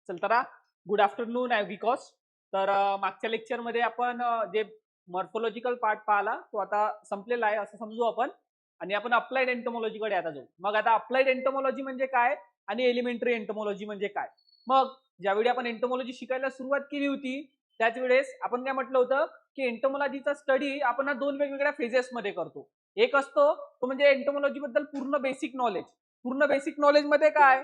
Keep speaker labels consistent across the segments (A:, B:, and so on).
A: चल तर good afternoon ॲग्रिकॉस. तर मागच्या लेक्चरमध्ये आपण जे मॉर्फोलॉजिकल पार्ट पाहिला तो आता संपलेला आहे असं समजू आपण, आणि आपण अप्लाइड एंटोमॉलॉजीकडे आता जाऊ. मग आता अप्लाइड एंटोमॉलॉजी म्हणजे काय आणि एलिमेंटरी एंटोमॉलॉजी म्हणजे काय. मग ज्यावेळी आपण एंटोमॉलॉजी शिकायला सुरुवात केली होती त्याच वेळेस आपण काय म्हटलं होतं की एंटोमॉलॉजीचा स्टडी आपण दोन वेगवेगळ्या फेजेसमध्ये करतो. एक असतो तो म्हणजे एंटोमॉलॉजी बद्दल पूर्ण बेसिक नॉलेज. पूर्ण बेसिक नॉलेज मध्ये काय,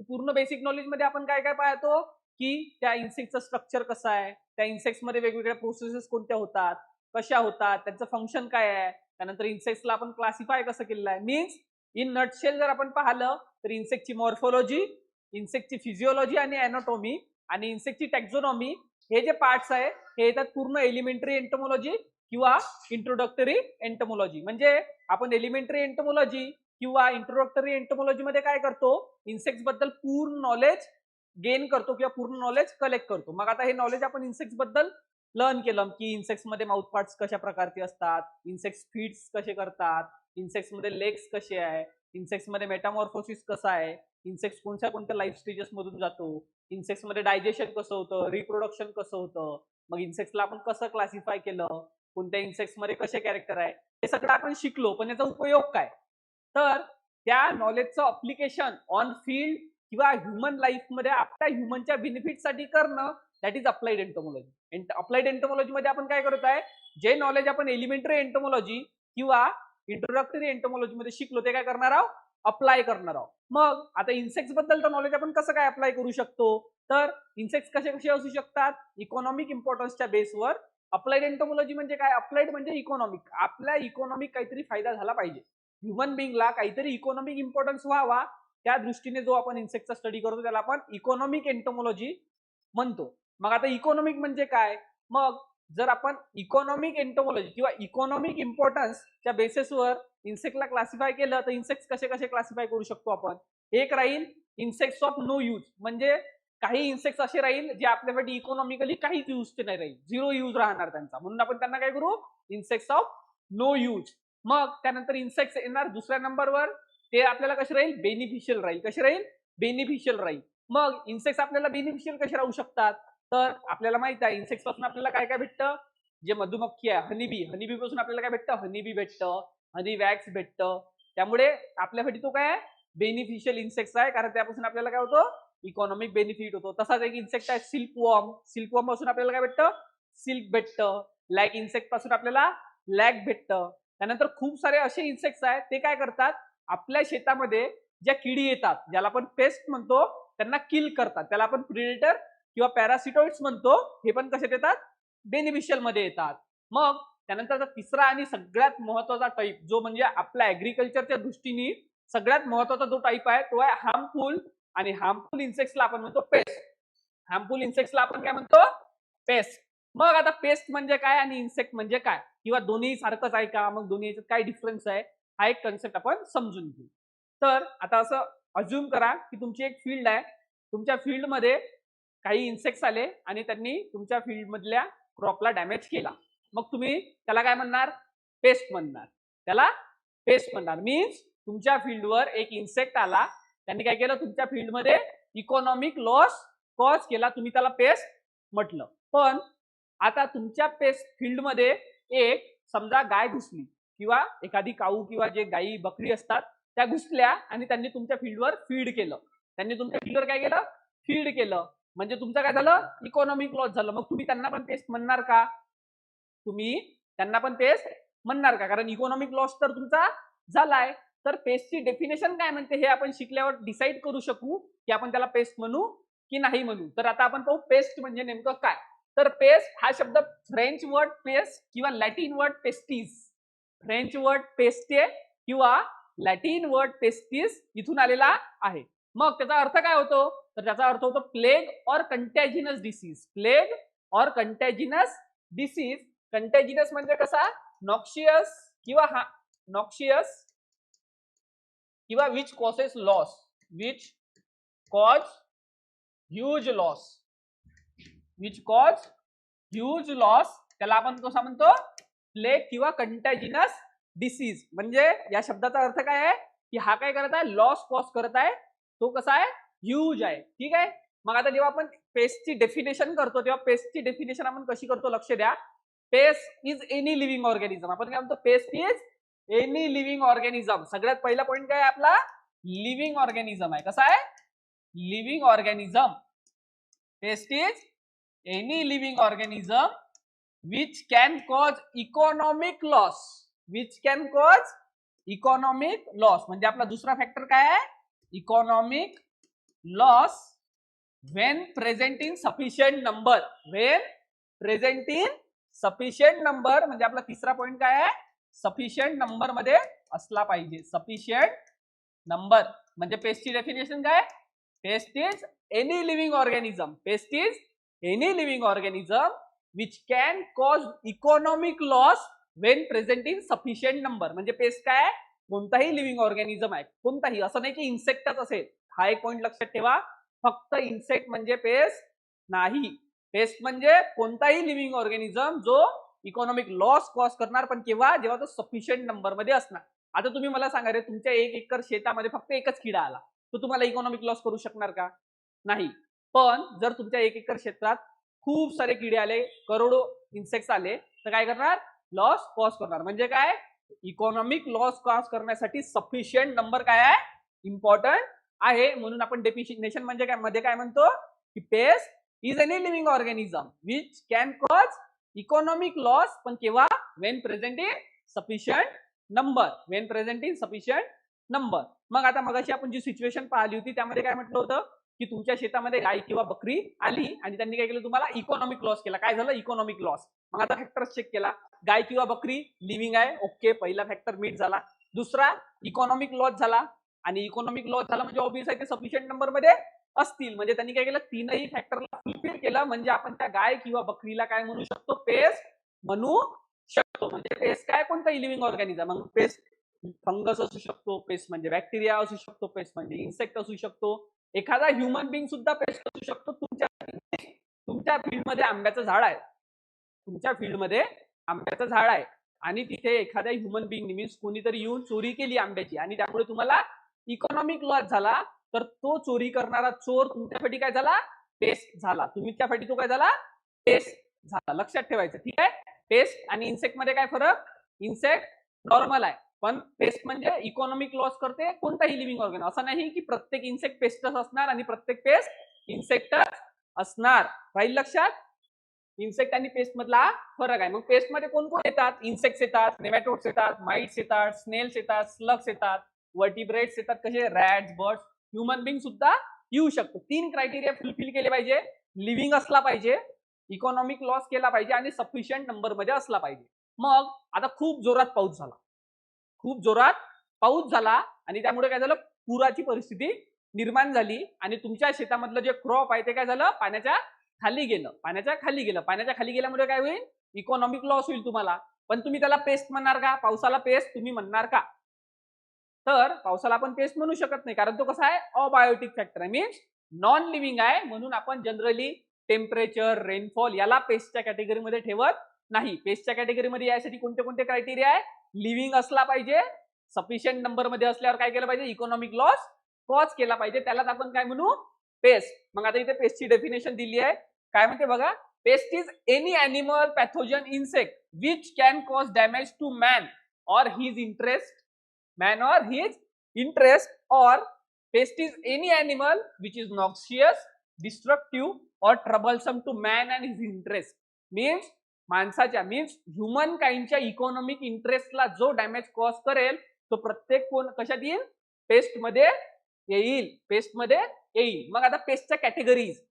A: पूर्ण बेसिक नॉलेज मध्ये आपण काय काय पाहतो की त्या इन्सेक्टचं स्ट्रक्चर कसं आहे, त्या इन्सेक्ट्स मध्ये वेगवेगळ्या प्रोसेसेस कोणत्या होतात, कशा होतात, त्यांचं फंक्शन काय आहे, त्यानंतर इन्सेक्ट्सला आपण क्लासिफाय कसं केलेलं आहे. मीन्स इन नटशेल जर आपण पाहिलं तर इन्सेक्टची मॉर्फोलॉजी, इन्सेक्टची फिजिओलॉजी आणि अॅनाटॉमी आणि इन्सेक्टची टॅक्झोनॉमी हे जे पार्ट्स आहे हे येतात पूर्ण एलिमेंटरी एंटोमॉलॉजी किंवा इंट्रोडक्टरी एंटोमॉलॉजी. म्हणजे आपण एलिमेंटरी एंटोमॉलॉजी किंवा इंट्रोडक्टरी एंटोमॉलॉजी मध्ये काय करतो, इन्सेक्ट्स बद्दल पूर्ण नॉलेज गेन करतो किंवा पूर्ण नॉलेज कलेक्ट करतो. मग आता हे नॉलेज आपण इन्सेक्ट्स बद्दल लर्न केलं की इन्सेक्ट्स मध्ये माउथ पार्ट्स कशा प्रकारचे असतात, इन्सेक्ट्स फीड्स कसे करतात, इन्सेक्ट्स मध्ये लेग्स कसे आहे, इन्सेक्ट्स मध्ये मेटामॉर्फोसिस कसं आहे, इन्सेक्ट्स कोणत्या कोणत्या लाईफ स्टेजेस मधून जातो, इन्सेक्ट्स मध्ये डायजेशन कसं होतं, रिप्रोडक्शन कसं होतं, मग इन्सेक्ट्सला आपण कसं क्लासिफाय केलं, कोणत्या इन्सेक्ट्स मध्ये कसे कॅरेक्टर आहे, हे सगळं आपण शिकलो. पण याचा उपयोग काय, तर त्या नॉलेजचं अप्लिकेशन ऑन फील्ड किंवा ह्युमन लाईफ मध्ये आपल्या ह्युमनच्या बेनिफिटसाठी करणं, दॅट इज अप्लाइड एंटोमॉलॉजी. अप्लाइड एंटोमॉलॉजी मध्ये आपण काय करत आहे, जे नॉलेज आपण एलिमेंटरी एंटोमॉलॉजी किंवा इंट्रोडक्टरी एंटोमॉलॉजी मध्ये शिकलो ते काय करणार आहोत, अप्लाय करणार आहोत. मग आता इन्सेक्ट्स बद्दलचं नॉलेज आपण कसं काय अप्लाय करू शकतो, तर इन्सेक्ट्स कसे कसे असू शकतात, इकॉनॉमिक इम्पॉर्टन्सच्या बेसवर. अप्लाइड एंटोमॉलॉजी म्हणजे काय, अप्लाइड म्हणजे इकॉनॉमिक, आपल्या इकॉनॉमिक काहीतरी फायदा झाला पाहिजे, ह्युमन बिंगला काहीतरी इकॉनॉमिक इम्पॉर्टन्स व्हावा, त्या दृष्टीने जो आपण इन्सेक्टचा स्टडी करतो त्याला आपण इकॉनॉमिक एंटोमॉलॉजी म्हणतो. मग आता इकॉनॉमिक म्हणजे काय, मग जर आपण इकॉनॉमिक एंटोमॉलॉजी किंवा इकॉनॉमिक इम्पॉर्टन्सच्या बेसिसवर इन्सेक्टला क्लासिफाय केलं तर इन्सेक्ट कसे कसे क्लासिफाय करू शकतो आपण. एक राहील इन्सेक्ट्स ऑफ नो यूज, म्हणजे काही इन्सेक्ट्स असे राहील जे आपल्यासाठी इकॉनॉमिकली काहीच यूजचे नाही राहील, झिरो यूज राहणार त्यांचा, म्हणून आपण त्यांना काय करू, इन्सेक्ट्स ऑफ नो यूज. मग त्यानंतर इन्सेक्ट्स येणार दुसऱ्या नंबरवर, ते आपल्याला कसे राहील, बेनिफिशियल राहील. कसे राहील, बेनिफिशियल राहील. मग इन्सेक्ट्स आपल्याला बेनिफिशियल कसे राहू शकतात, तर आपल्याला माहित आहे इन्सेक्ट्स पासून आपल्याला काय काय भेटतं, जे मधुमक्खी आहे हनीबी, हनीबी पासून आपल्याला काय भेटतं, हनीबी भेटतं, हनी वॅक्स भेटतं. त्यामुळे आपल्यासाठी तो काय बेनिफिशियल इन्सेक्ट्स आहे, कारण त्यापासून आपल्याला काय होतं, इकॉनॉमिक बेनिफिट होतो. तसाच एक इन्सेक्ट आहे सिल्कवॉर्म, सिल्कवॉर्म पासून आपल्याला काय भेटतं, सिल्क भेटतं. लॅग इन्सेक्ट पासून आपल्याला लॅग भेटतं. त्यानंतर खूप सारे असे इन्सेक्ट्स आहेत ते काय करतात, आपल्या शेतामध्ये ज्या किडी येतात ज्याला आपण पेस्ट म्हणतो त्यांना किल करतात, त्याला आपण प्रिडेटर किंवा पॅरासिटॉइड्स म्हणतो, हे पण कसे येतात, बेनिफिशियल मध्ये येतात. मग त्यानंतर तिसरा आणि सगळ्यात महत्वाचा टाईप जो म्हणजे आपल्या ऍग्रिकल्चरच्या दृष्टीने सगळ्यात महत्वाचा जो टाईप आहे तो आहे हार्मफुल, आणि हार्मफुल इन्सेक्ट्सला आपण म्हणतो पेस्ट. हार्मफुल इन्सेक्ट्सला आपण काय म्हणतो, पेस्ट. मग आता पेस्ट म्हणजे काय आणि इन्सेक्ट म्हणजे काय, किंवा दोन्ही सारखंच आहे का, मग दोन्ही याच्यात काय डिफरन्स आहे, हा एक कन्सेप्ट आपण समजून घेऊ. तर आता असं अज्युम करा की तुमची एक फील्ड आहे, तुमच्या फील्डमध्ये काही इन्सेक्ट्स आले आणि त्यांनी तुमच्या फील्ड मधल्या क्रॉपला डॅमेज केला. मग तुम्ही त्याला काय म्हणणार, पेस्ट म्हणणार, त्याला पेस्ट म्हणणार. मीन्स तुमच्या फील्डवर एक इन्सेक्ट आला, त्यांनी काय केलं, तुमच्या फील्डमध्ये इकॉनॉमिक लॉस कॉज केला, तुम्ही त्याला पेस्ट म्हटलं. पण आता तुमच्या पेस्ट फील्डमध्ये एक समजा गाय घुसली किंवा एखादी काऊ किंवा जे गाई बकरी असतात त्या घुसल्या आणि त्यांनी तुमच्या फील्डवर फीड केलं, त्यांनी तुमच्या फील्डवर काय केलं, फीड केलं, म्हणजे तुमचं काय झालं, इकॉनॉमिक लॉस झालं. मग तुम्ही त्यांना पण पेस्ट म्हणणार का, तुम्ही त्यांना पण पेस्ट म्हणणार का, कारण इकॉनॉमिक लॉस तर तुमचा झालाय. तर पेस्टची डेफिनेशन काय म्हणते हे आपण शिकल्यावर डिसाईड करू शकू की आपण त्याला पेस्ट म्हणू की नाही म्हणू. तर आता आपण पाहू पेस्ट म्हणजे नेमकं काय. तर पेस्ट हा शब्द फ्रेंच वर्ड पेस्ट किंवा Latin word pestis, French word peste किंवा लॅटिन वर्ड पेस्टिस इथून आलेला आहे. मग त्याचा अर्थ काय होतो, तर त्याचा अर्थ होतो प्लेग और कंटॅजिनस डिसीज. प्लेग और कंटॅजिनस डिसीज. कंटॅजिनस म्हणजे कसा, नॉक्शियस किंवा नॉक्शियस किंवा which causes loss, which cause huge loss, which cause huge loss, त्याला आपण कसा म्हणतो, प्लेग किंवा कंटॅजिनस डिसीज. म्हणजे या शब्दाचा अर्थ काय आहे की हा काय करत आहे, लॉस कॉज करत आहे, तो कसा आहे, ह्यूज आहे. ठीक आहे, मग आता जेव्हा आपण पेस्टची डेफिनेशन करतो तेव्हा पेस्टची डेफिनेशन आपण कशी करतो लक्ष द्या. Paste is any living organism. आपण काय म्हणतो, paste is any living organism. सगळ्यात पहिला पॉईंट काय आहे आपला, लिव्हिंग ऑर्गॅनिझम आहे. कसा आहे, living organism. Paste is any living organism which can cause economic loss. Which can cause economic loss म्हणजे आपला दुसरा फॅक्टर काय आहे, economic loss when present in sufficient number. when present in sufficient number म्हणजे आपला तिसरा पॉइंट काय आहे, सफिशियंट नंबर मध्ये असला पाहिजे. सफिशियंट नंबर म्हणजे पेस्टची डेफिनेशन काय, paste is any living organism. Paste is any living organism which can cause economic loss when present in sufficient number. म्हणजे पेस्ट काय आहे, कोणताही लिव्हिंग ऑर्गॅनिझम आहे, कोणताही, असं नाही की इन्सेक्टच असेल. हा एक पॉइंट लक्षात ठेवा. फक्त इन्सेक्ट म्हणजे पेस्ट नाही. पेस्ट म्हणजे कोणताही लिव्हिंग ऑर्गॅनिझम जो इकॉनॉमिक लॉस कॉज करणार, पण केव्हा, जेव्हा तो सफिशियंट नंबर मध्ये असणार. आता तुम्ही मला सांगा रे, तुमच्या 1 एकर शेतामध्ये फक्त एकच किडा आला, तो तुम्हाला इकॉनॉमिक लॉस करू शकणार का, नाही. पण जर तुमच्या 1 एकर क्षेत्रात खूप सारे किडे आले, करोडो इन्सेक्ट्स आले, तर काय करणार, लॉस कॉज करणार. म्हणजे काय, इकॉनॉमिक लॉस कॉज करण्यासाठी सफिशियंट नंबर काय आहे, इम्पॉर्टंट आहे. म्हणून आपण डेफिनेशन म्हणजे काय मध्ये काय म्हणतो की paste is any living organism which can cause economic loss, पण केव्हा, Wien present in sufficient number. Wien present in sufficient number. मग आता मगाशी आपण जी सिच्युएशन पाहिली होती त्यामध्ये काय म्हटलं होतं की तुमच्या शेतामध्ये गाय किंवा बकरी आली आणि त्यांनी काय केलं, तुम्हाला इकॉनॉमिक लॉस केला. काय झालं, इकॉनॉमिक लॉस. मग आता फॅक्टर चेक केला, गाय किंवा बकरी लिव्हिंग आहे, ओके, पहिला फॅक्टर मीट झाला. दुसरा, इकॉनॉमिक लॉस झाला. आणि इकॉनॉमिक लॉस झाला म्हणजे ऑब्विस आहे ते सफिशियंट नंबर मध्ये असतील. म्हणजे त्यांनी काय केलं, तीनही फॅक्टरला फुलफिल केलं. म्हणजे आपण त्या गाय किंवा बकरीला काय म्हणू शकतो, पेस्ट म्हणू शकतो. म्हणजे पेस्ट काय, कोणताही लिव्हिंग ऑर्गॅनिझम. मग पेस्ट फंगस असू शकतो, पेस्ट म्हणजे बॅक्टेरिया असू शकतो, पेस्ट म्हणजे इन्सेक्ट असू शकतो, एखादा ह्युमन बिंग सुद्धा पेस्ट असू शकतो. तुमच्या फील्डमध्ये आंब्याचं झाड आहे, तुमच्या फील्डमध्ये आंब्याचं झाड आहे आणि तिथे एखाद्या ह्युमन बिंग मीन्स कोणीतरी येऊन चोरी केली आंब्याची आणि त्यामुळे तुम्हाला इकॉनॉमिक लॉस झाला, तर तो चोरी करणारा चोर तुमच्यासाठी काय झाला, पेस्ट झाला. तुमच्यासाठी तो काय झाला, पेस्ट झाला. लक्षात ठेवायचं, ठीक आहे. पेस्ट आणि इन्सेक्ट मध्ये काय फरक, इन्सेक्ट नॉर्मल आहे, पण पेस्ट म्हणजे इकॉनॉमिक लॉस करते कोणताही लिव्हिंग ऑर्गॅनिझम. असं नाही की प्रत्येक इन्सेक्ट पेस्टच असणार आणि प्रत्येक पेस्ट इन्सेक्टच असणार. राहील लक्षात, इन्सेक्ट आणि पेस्ट मधला फरक आहे. मग पेस्ट मध्ये कोण कोण येतात, इन्सेक्ट्स येतात, नेमॅटोड्स येतात, माइट्स येतात, स्नेल्स येतात, स्लग्स येतात, वर्टिब्रेट्स येतात, कसे रॅट्स, बर्ड्स, ह्युमन बिंग सुद्धा येऊ शकतो. 3 क्रायटेरिया फुलफिल केले पाहिजे, लिव्हिंग असला पाहिजे, इकॉनॉमिक लॉस केला पाहिजे आणि सफिशियंट नंबर मध्ये असला पाहिजे. मग आता खूप जोरात पाऊस झाला, खूप जोरात पाऊस झाला आणि त्यामुळे काय झालं, पुराची परिस्थिती निर्माण झाली आणि तुमच्या शेतामधलं जे क्रॉप आहे ते काय झालं, पाण्याच्या खाली गेलं. पाण्याच्या खाली गेल्यामुळे काय होईल, इकॉनॉमिक लॉस होईल तुम्हाला. पण तुम्ही त्याला पेस्ट म्हणणार का, पावसाला पेस्ट तुम्ही म्हणणार का, तर पावसाला आपण पेस्ट म्हणू शकत नाही, कारण तो कसा आहे, अबायोटिक फॅक्टर आहे, मीन्स नॉन लिव्हिंग आहे. म्हणून आपण जनरली टेम्परेचर, रेनफॉल याला पेस्टच्या कॅटेगरीमध्ये ठेवत नाही. पेस्टच्या कॅटेगरीमध्ये यासाठी कोणते कोणते क्रायटेरिया आहे, लिव्हिंग असला पाहिजे, सफिशियंट नंबर मध्ये असल्यावर काय केलं पाहिजे, इकॉनॉमिक लॉस कॉज केला पाहिजे, त्यालाच आपण काय म्हणू, पेस्ट. मग आता इथे पेस्टची डेफिनेशन दिली आहे, काय म्हणते बघा, pest is any animal, pathogen, insect which can cause damage to man or his interest, or pest is any animal which is noxious, destructive or troublesome to man and his interest. means माणसाच्या means human काइंडच्या economic इंटरेस्टला जो damage cause करेल तो प्रत्येक कोण कशात येईल, paste मध्ये येईल, पेस्ट मध्ये येईल. मग आता पेस्टच्या कॅटेगरीज,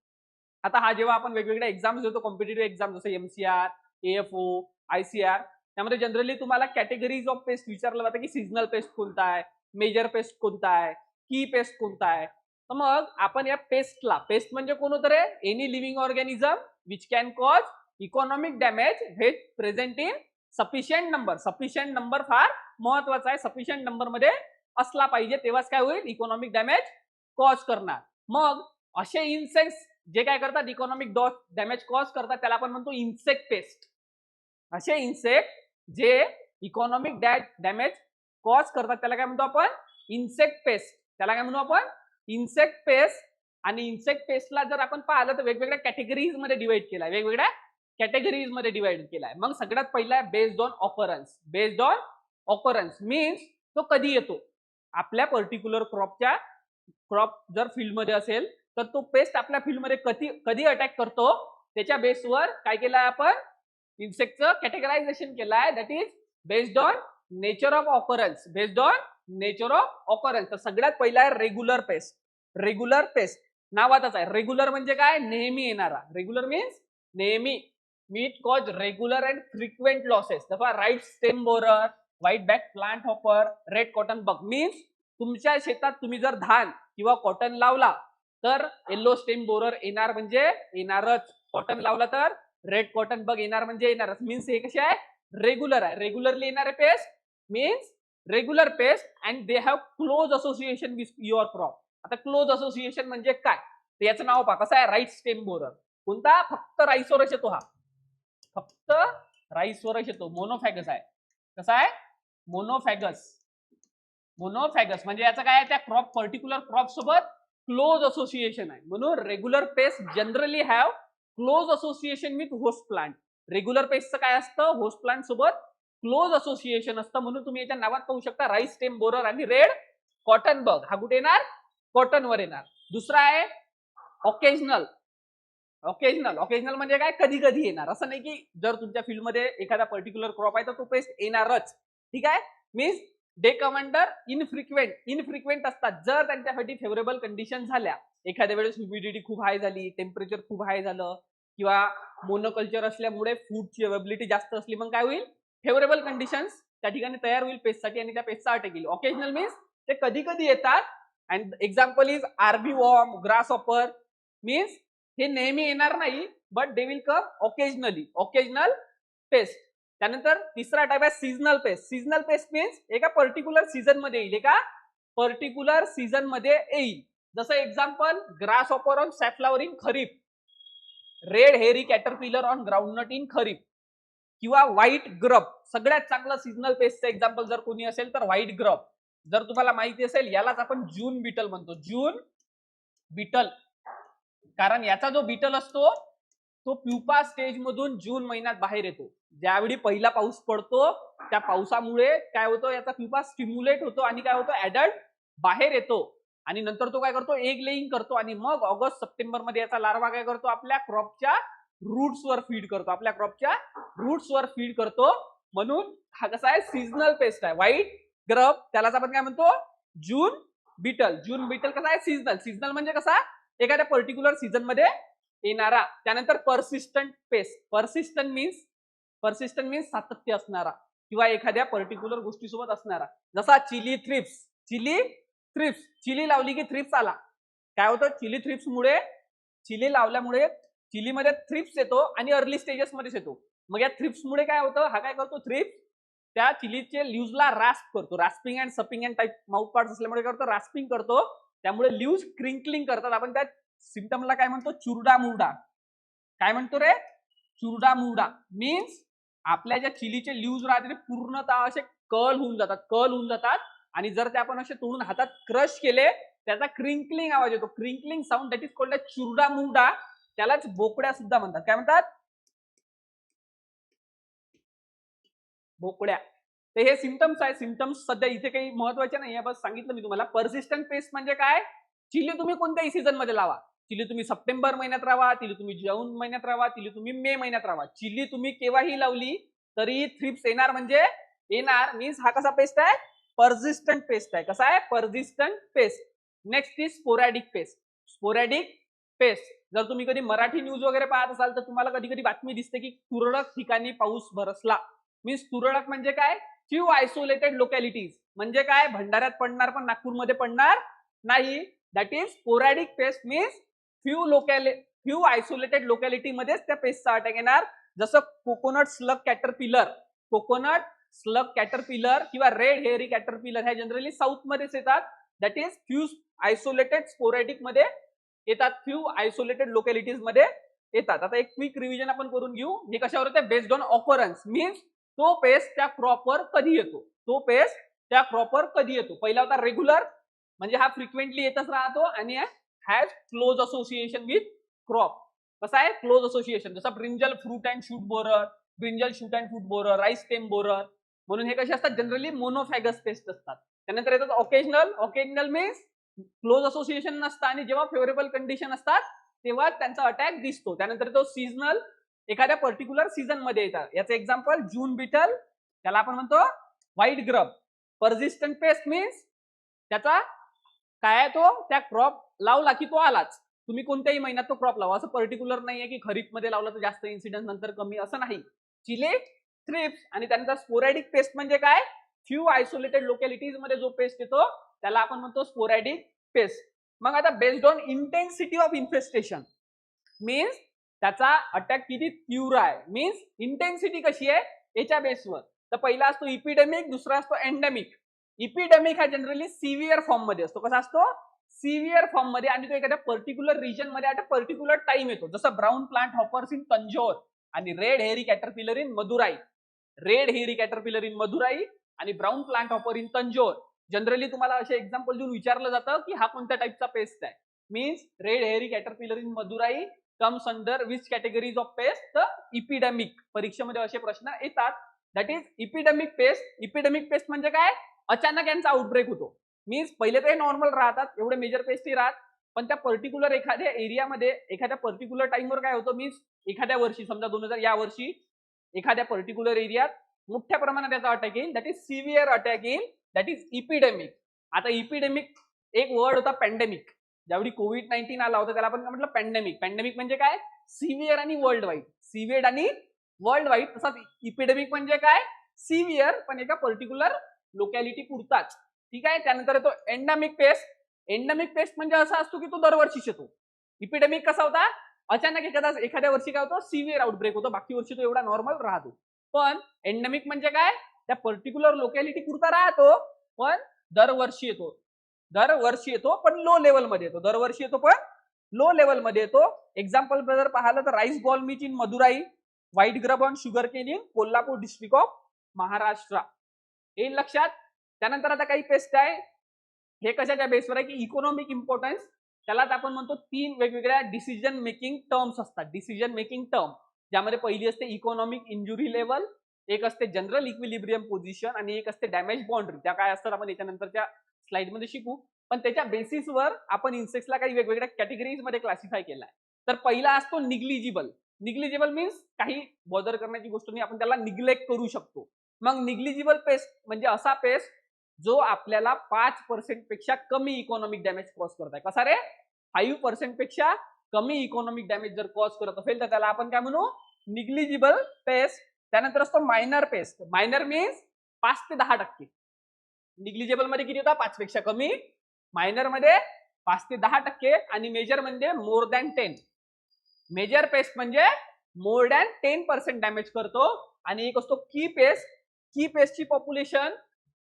A: आता हा जेव्हा आपण वेगवेगळ्या एक्झाम्स देतो, कॉम्पिटेटिव्ह एक्झाम जसं MCR, AFO, ICR, त्यामध्ये जनरली तुम्हाला कॅटेगरीज ऑफ पेस्ट विचारलं जातं की सीझनल पेस्ट कोणता आहे, मेजर पेस्ट कोणता आहे, की पेस्ट कोणता आहे. तर मग आपण या पेस्टला, पेस्ट म्हणजे कोण होतं रे, any living organism which can cause economic damage when present in sufficient number. Sufficient number फार महत्वाचा आहे, सफिशियंट नंबर मध्ये असला पाहिजे, तेव्हाच काय होईल, इकॉनॉमिक डॅमेज कॉज करणार. मग असे इन्सेक्ट्स जे काय करतात, इकॉनॉमिक डॅमेज कॉज करतात, त्याला आपण म्हणतो इन्सेक्ट पेस्ट. असे इन्सेक्ट जे इकॉनॉमिक डॅमेज कॉज करतात त्याला काय म्हणतो आपण, इन्सेक्ट पेस्ट. त्याला काय म्हणू आपण, इन्सेक्ट पेस्ट. आणि इन्सेक्ट पेस्टला जर आपण पाहिलं तर वेगवेगळ्या कॅटेगरीज मध्ये डिवाइड केलाय, वेगवेगळ्या कॅटेगरीज मध्ये डिवाइड केलाय. मग सगळ्यात पहिला based on occurrence. Based on occurrence means तो कधी येतो. आपल्या पर्टिक्युलर क्रॉप जर फील्डमध्ये असेल तर तो पेस्ट आपल्या फील्डमध्ये कधी अटॅक करतो त्याच्या बेसवर काय केलंय आपण, इन्सेक्टचं कॅटेगरायझेशन केलंय. That is based on nature of occurrence. Based on nature of occurrence. तर सगळ्यात पहिला आहे रेग्युलर पेस्ट. रेग्युलर पेस्ट नावातच आहे. रेग्युलर म्हणजे काय, नेहमी येणारा. रेग्युलर मीन्स नेहमी. Meet cause regular and frequent losses. जसं rice stem borer, white back plant hopper, red cotton bug. Means तुमच्या शेतात तुम्ही जर धान किंवा कॉटन लावला तर येलो स्टेम बोरर येणार म्हणजे येणारच. कॉटन लावला तर रेड कॉटन बग येणार म्हणजे येणारच. मीन्स हे कसे आहे, रेग्युलर आहे. रेग्युलरली येणारे paste means regular paste and they have close association with your crop. आता क्लोज असोसिएशन म्हणजे काय, तर याचं नाव पहा कसं आहे, राईट स्टेम बोरर. कोणता, फक्त राईसवरच येतो हा. फक्त राईसवरच येतो. मोनोफॅगस आहे. कसा आहे, मोनोफॅगस. मोनोफॅगस म्हणजे याचं काय आहे, त्या क्रॉप पर्टिक्युलर क्रॉप सोबत क्लोज असोसिएशन आहे. म्हणून regular pest generally have close association with host plant. Regular पेस्टचं काय असतं, होस्ट प्लांट सोबत क्लोज असोसिएशन असतं. म्हणून तुम्ही याच्या नावात पाहू शकता राईस स्टेम बोरर आणि रेड कॉटन बग. हा कुठे येणार, कॉटनवर येणार. दुसरा आहे ऑकेजनल. ऑकेजनल. ऑकेजनल म्हणजे काय, कधी कधी येणार. असं नाही की जर तुमच्या फील्डमध्ये एखादा पर्टिक्युलर क्रॉप आहे तर तो पेस्ट येणारच. ठीक आहे. Means day commander infrequent. Infrequent असतात जर त्यांच्यासाठी फेवरेबल कंडिशन झाल्या. एखाद्या वेळेस ह्युमिडिटी खूप हाय झाली, टेम्परेचर खूप हाय झालं किंवा मोनोकल्चर असल्यामुळे फूडची अवेबिलिटी जास्त असली, मग काय होईल, फेवरेबल कंडिशन्स त्या ठिकाणी तयार होईल पेस्टसाठी आणि त्या पेस्टचा अटॅक येईल. ऑकेजनल मीन्स ते कधी कधी येतात. And example is army worm, grass hopper. Means हे नेहमी येणार नाही, but they will come occasionally. Occasional pest. त्यानंतर तिसरा टाइप आहे seasonal pest. Seasonal pest means एका पर्टिक्युलर सीझन मध्ये येईल. एका पर्टिक्युलर सीझन मध्ये येईल. जसं example grass hopper on safflower in kharif, red hairy caterpillar on groundnut in kharif, किंवा व्हाईट ग्रब. सगळ्यात चांगलं सीजनल पेस्टचं एक्झाम्पल जर कोणी असेल तर व्हाईट ग्रब. जर तुम्हाला माहिती असेल यालाच आपण जून बीटल म्हणतो. जून बीटल. कारण याचा जो बीटल असतो तो प्युपा स्टेज मधून जून महिन्यात बाहेर येतो. ज्यावेळी पहिला पाऊस पडतो त्या पावसामुळे काय होतं, याचा प्युपा स्टिम्युलेट होतो आणि काय होतं, ऍडल्ट बाहेर येतो. आणि नंतर तो काय करतो, एग लेईंग करतो आणि मग ऑगस्ट सप्टेंबर मध्ये याचा लार्वा काय करतो, आपल्या क्रॉपच्या रूट्सवर फीड करतो. आपल्या क्रॉपच्या रूट्सवर फीड करतो. म्हणून हा कसा आहे, सीजनल पेस्ट आहे. व्हाईट ग्रब, त्यालाच आपण काय म्हणतो, जून बीटल. जून बीटल कसा आहे, सीजनल. सीजनल म्हणजे कसा, एखाद्या पर्टिक्युलर सीझन मध्ये येणारा. त्यानंतर परसिस्टंट पेस्ट. परसिस्टंट मीन्स सातत्य असणारा किंवा एखाद्या पर्टिक्युलर गोष्टीसोबत असणारा. जसा चिली थ्रिप्स. चिली लावली की थ्रिप्स आला. काय होतं, चिली थ्रिप्स मुळे, चिली लावल्यामुळे चिलीमध्ये थ्रिप्स येतो आणि अर्ली स्टेजेस मध्येच येतो. मग या थ्रिप्स मुळे काय होतं, हा काय करतो, थ्रिप्स त्या चिलीचे लीव्हजला रास्प करतो. Rasping and shopping and type mouth part असल्यामुळे काय करतो, रास्पिंग करतो. त्यामुळे लीव्हज क्रिंकलिंग करतात. आपण त्या सिम्पटमला काय म्हणतो, चुरडा मुरडा. काय म्हणतो रे, चुरडा मुरडा. मीन्स आपल्या ज्या चिलीचे लीव्हज राहते ते पूर्णतः असे कर्ल होऊन जातात आणि जर ते आपण असे तोडून हातात क्रश केले त्याचा क्रिंकलिंग आवाज येतो. Crinkling sound, that is called a चुरडा मुरडा. त्यालाच बोकड्या सुद्धा म्हणतात. काय म्हणतात, बोकड्या. तर हे सिम्पटम्स आहे. सिम्पटम्स सध्या इथे काही महत्वाचे नाही, बस सांगितलं मी तुम्हाला. परसिस्टंट पेस्ट म्हणजे काय, चिली तुम्ही कोणत्याही सीझन मध्ये लावा. चिली तुम्ही सप्टेंबर महिन्यात राहा, चिली तुम्ही जून महिन्यात राहा, चिली तुम्ही मे महिन्यात राहा. चिली तुम्ही केव्हाही लावली तरी थ्रिप्स येणार म्हणजे येणार. मीन्स हा कसा पेस्ट आहे, परसिस्टंट पेस्ट आहे. कसा आहे, persistent paste. Next is sporadic paste. Sporadic paste. जर तुम्ही कधी मराठी न्यूज वगैरे पाहत असाल तर तुम्हाला कधी कधी बातमी दिसते की तुरळक ठिकाणी पाऊस बरसला. मीन्स तुरळक म्हणजे काय, फ्यू आयसोलेटेड लोकॅलिटीज. म्हणजे काय, भंडाऱ्यात पडणार पण नागपूरमध्ये पडणार नाही. That is sporadic paste. Means few isolated locality मध्येच त्या पेस्टचा अटॅक येणार. जसं कोकोनट स्लग कॅटरपिलर किंवा रेड हेअरी कॅटरपिलर ह्या जनरली साऊथ मध्येच येतात. That is few isolated sporadic मध्ये येतात, फ्यू आयसोलेटेड लोकॅलिटीज मध्ये येतात. आता एक क्विक रिव्हिजन आपण करून घेऊ. हे कशावर येते, बेस्ड ऑन ऑकरन्स. मीन्स तो पेस्ट त्या क्रॉपवर कधी येतो. पहिला होता रेग्युलर, म्हणजे हा फ्रिक्वेंटली येतच राहतो आणि has close association with crop. कसं आहे क्लोज असोसिएशन, जसं brinjal fruit and shoot borer, brinjal shoot and fruit borer, rice stem borer, म्हणून हे कसे असतात जनरली मोनोफॅगस पेस्ट असतात. त्यानंतर येतात occasional. Occasional means close association नसतं आणि जेव्हा फेवरेबल कंडिशन असतात तेव्हा त्यांचा अटॅक दिसतो. त्यानंतर तो सीझनल, एखाद्या पर्टिक्युलर सीझन मध्ये येतात. याचं एक्झाम्पल जून बिटल, त्याला आपण म्हणतो white grub. Persistent paste means त्याचा काय आहे, तो त्या क्रॉप लावला की तो आलाच. तुम्ही कोणत्याही महिन्यात तो क्रॉप लावा, असं पर्टिक्युलर नाहीये की खरीप मध्ये लावला तर जास्त इन्सिडेंट नंतर कमी, असं नाही. चिले, थ्रिप्स आणि त्यानंतर स्पोरॅडिक पेस्ट म्हणजे काय, फ्यू आयसोलेटेड लोकॅलिटीज मध्ये जो पेस्ट येतो त्याला आपण म्हणतो स्पोरॅडिक पेस्ट. मग आता based on intensity of infestation means त्याचा अटॅक किती तीव्र आहे, मीन्स इंटेन्सिटी कशी आहे याच्या बेसवर. तर पहिला असतो इपिडेमिक, दुसरा असतो एंडेमिक. इपिडेमिक हा जनरली सिव्हिअर फॉर्म मध्ये असतो. कसा असतो, सिव्हिअर फॉर्म मध्ये, आणि तो एखाद्या पर्टिक्युलर रिजन मध्ये ॲट अ पर्टिक्युलर टाइम येतो. जसं brown plant hoppers in Tanjore आणि red hairy caterpillar in Madurai. Red hairy caterpillar in Madurai आणि brown plant hopper in Tanjore. Generally तुम्हाला असे एक्झाम्पल देऊन विचारलं जातं की हा कोणत्या टाईपचा पेस्ट आहे. Means red hairy caterpillar in Madurai comes under which categories of paste, तर इपिडेमिक. परीक्षेमध्ये असे प्रश्न येतात. That is epidemic paste. Epidemic paste म्हणजे काय, अचानक यांचा आउटब्रेक होतो. मीन्स पहिले ते नॉर्मल राहतात, एवढे मेजर पेस्टही राहत, पण त्या पर्टिक्युलर एखाद्या एरियामध्ये एखाद्या पर्टिक्युलर टाइमवर काय होतं, मीन्स एखाद्या वर्षी समजा 2000 या वर्षी एखाद्या पर्टिक्युलर एरियात मोठ्या प्रमाणात त्याचा अटॅक येईल, दॅट इज सिव्हिअर अटॅक येईल, दॅट इज इपिडेमिक. आता इपिडेमिक एक वर्ड होता पॅन्डेमिक. ज्यावेळी कोविड-19 आला होता त्याला आपण काय म्हटलं, पॅन्डेमिक. पॅन्डेमिक म्हणजे काय, सिव्हिअर आणि वर्ल्ड वाईड. सिव्हिअर आणि वर्ल्ड वाईड. तसाच इपिडेमिक म्हणजे काय, सिव्हिअर पण एका पर्टिक्युलर लोकॅलिटी पुरताच. ठीक आहे. त्यानंतर येतो एंडेमिक पेस्ट. एंडेमिक पेस्ट म्हणजे असा असतो की तो दरवर्षीच येतो. इपिडेमिक कसा होता, अचानक एखाद्या वर्षी काय होतो, सिव्हिअर आउटब्रेक होतो, बाकी वर्षी तो एवढा नॉर्मल राहतो. पण एंडेमिक म्हणजे काय, त्या पर्टिक्युलर लोकॅलिटी पुरता राहतो पण दरवर्षी येतो. दरवर्षी येतो पण लो लेवल मध्ये येतो. दरवर्षी येतो पण लो लेवल मध्ये येतो. एक्झाम्पल जर पाहिलं तर राईस बॉल मिच in Madurai, white grub on sugar cane in Kolhapur district of Maharashtra. येईल लक्षात. त्यानंतर आता काही पेस्ट आहे, हे कशाच्या बेसवर आहे की इकॉनॉमिक इम्पॉर्टन्स. त्यालाच आपण म्हणतो 3 वेगवेगळ्या डिसिजन मेकिंग टर्म्स असतात. डिसिजन मेकिंग टर्म ज्यामध्ये पहिली असते इकॉनॉमिक इंजुरी लेवल, एक असते जनरल इक्विलिब्रियम पोझिशन आणि एक असते डॅमेज बाउंड्री. त्या काय असतात आपण याच्यानंतरच्या स्लाइड मध्ये शिकू. पण त्याच्या बेसिसवर आपण इन्सेक्ट्सला काही वेगवेगळ्या कॅटेगरीज मध्ये क्लासिफाय केलाय. तर पहिला असतो निग्लिजिबल. निग्लिजिबल मीन्स काही बॉदर करण्याची गोष्ट नाही, आपण त्याला निग्लेक्ट करू शकतो. मग निग्लिजिबल पेस्ट म्हणजे असा पेस्ट जो आपल्याला 5% पेक्षा कमी इकॉनॉमिक डॅमेज कॉज करत आहे. कसा रे, 5% पेक्षा कमी इकॉनॉमिक डॅमेज जर कॉज करत असेल तर त्याला आपण काय म्हणू, निग्लिजिबल पेस्ट. त्यानंतर असतो मायनर पेस्ट. मायनर मीन्स 5 ते 10%. निग्लिजिबल मध्ये किती होता, 5 पेक्षा कमी. मायनर मध्ये 5 ते 10% आणि मेजर म्हणजे मोर दॅन 10. मेजर पेस्ट म्हणजे मोर दॅन 10% डॅमेज करतो. आणि एक असतो की पेस्ट. की पेस्टची पॉप्युलेशन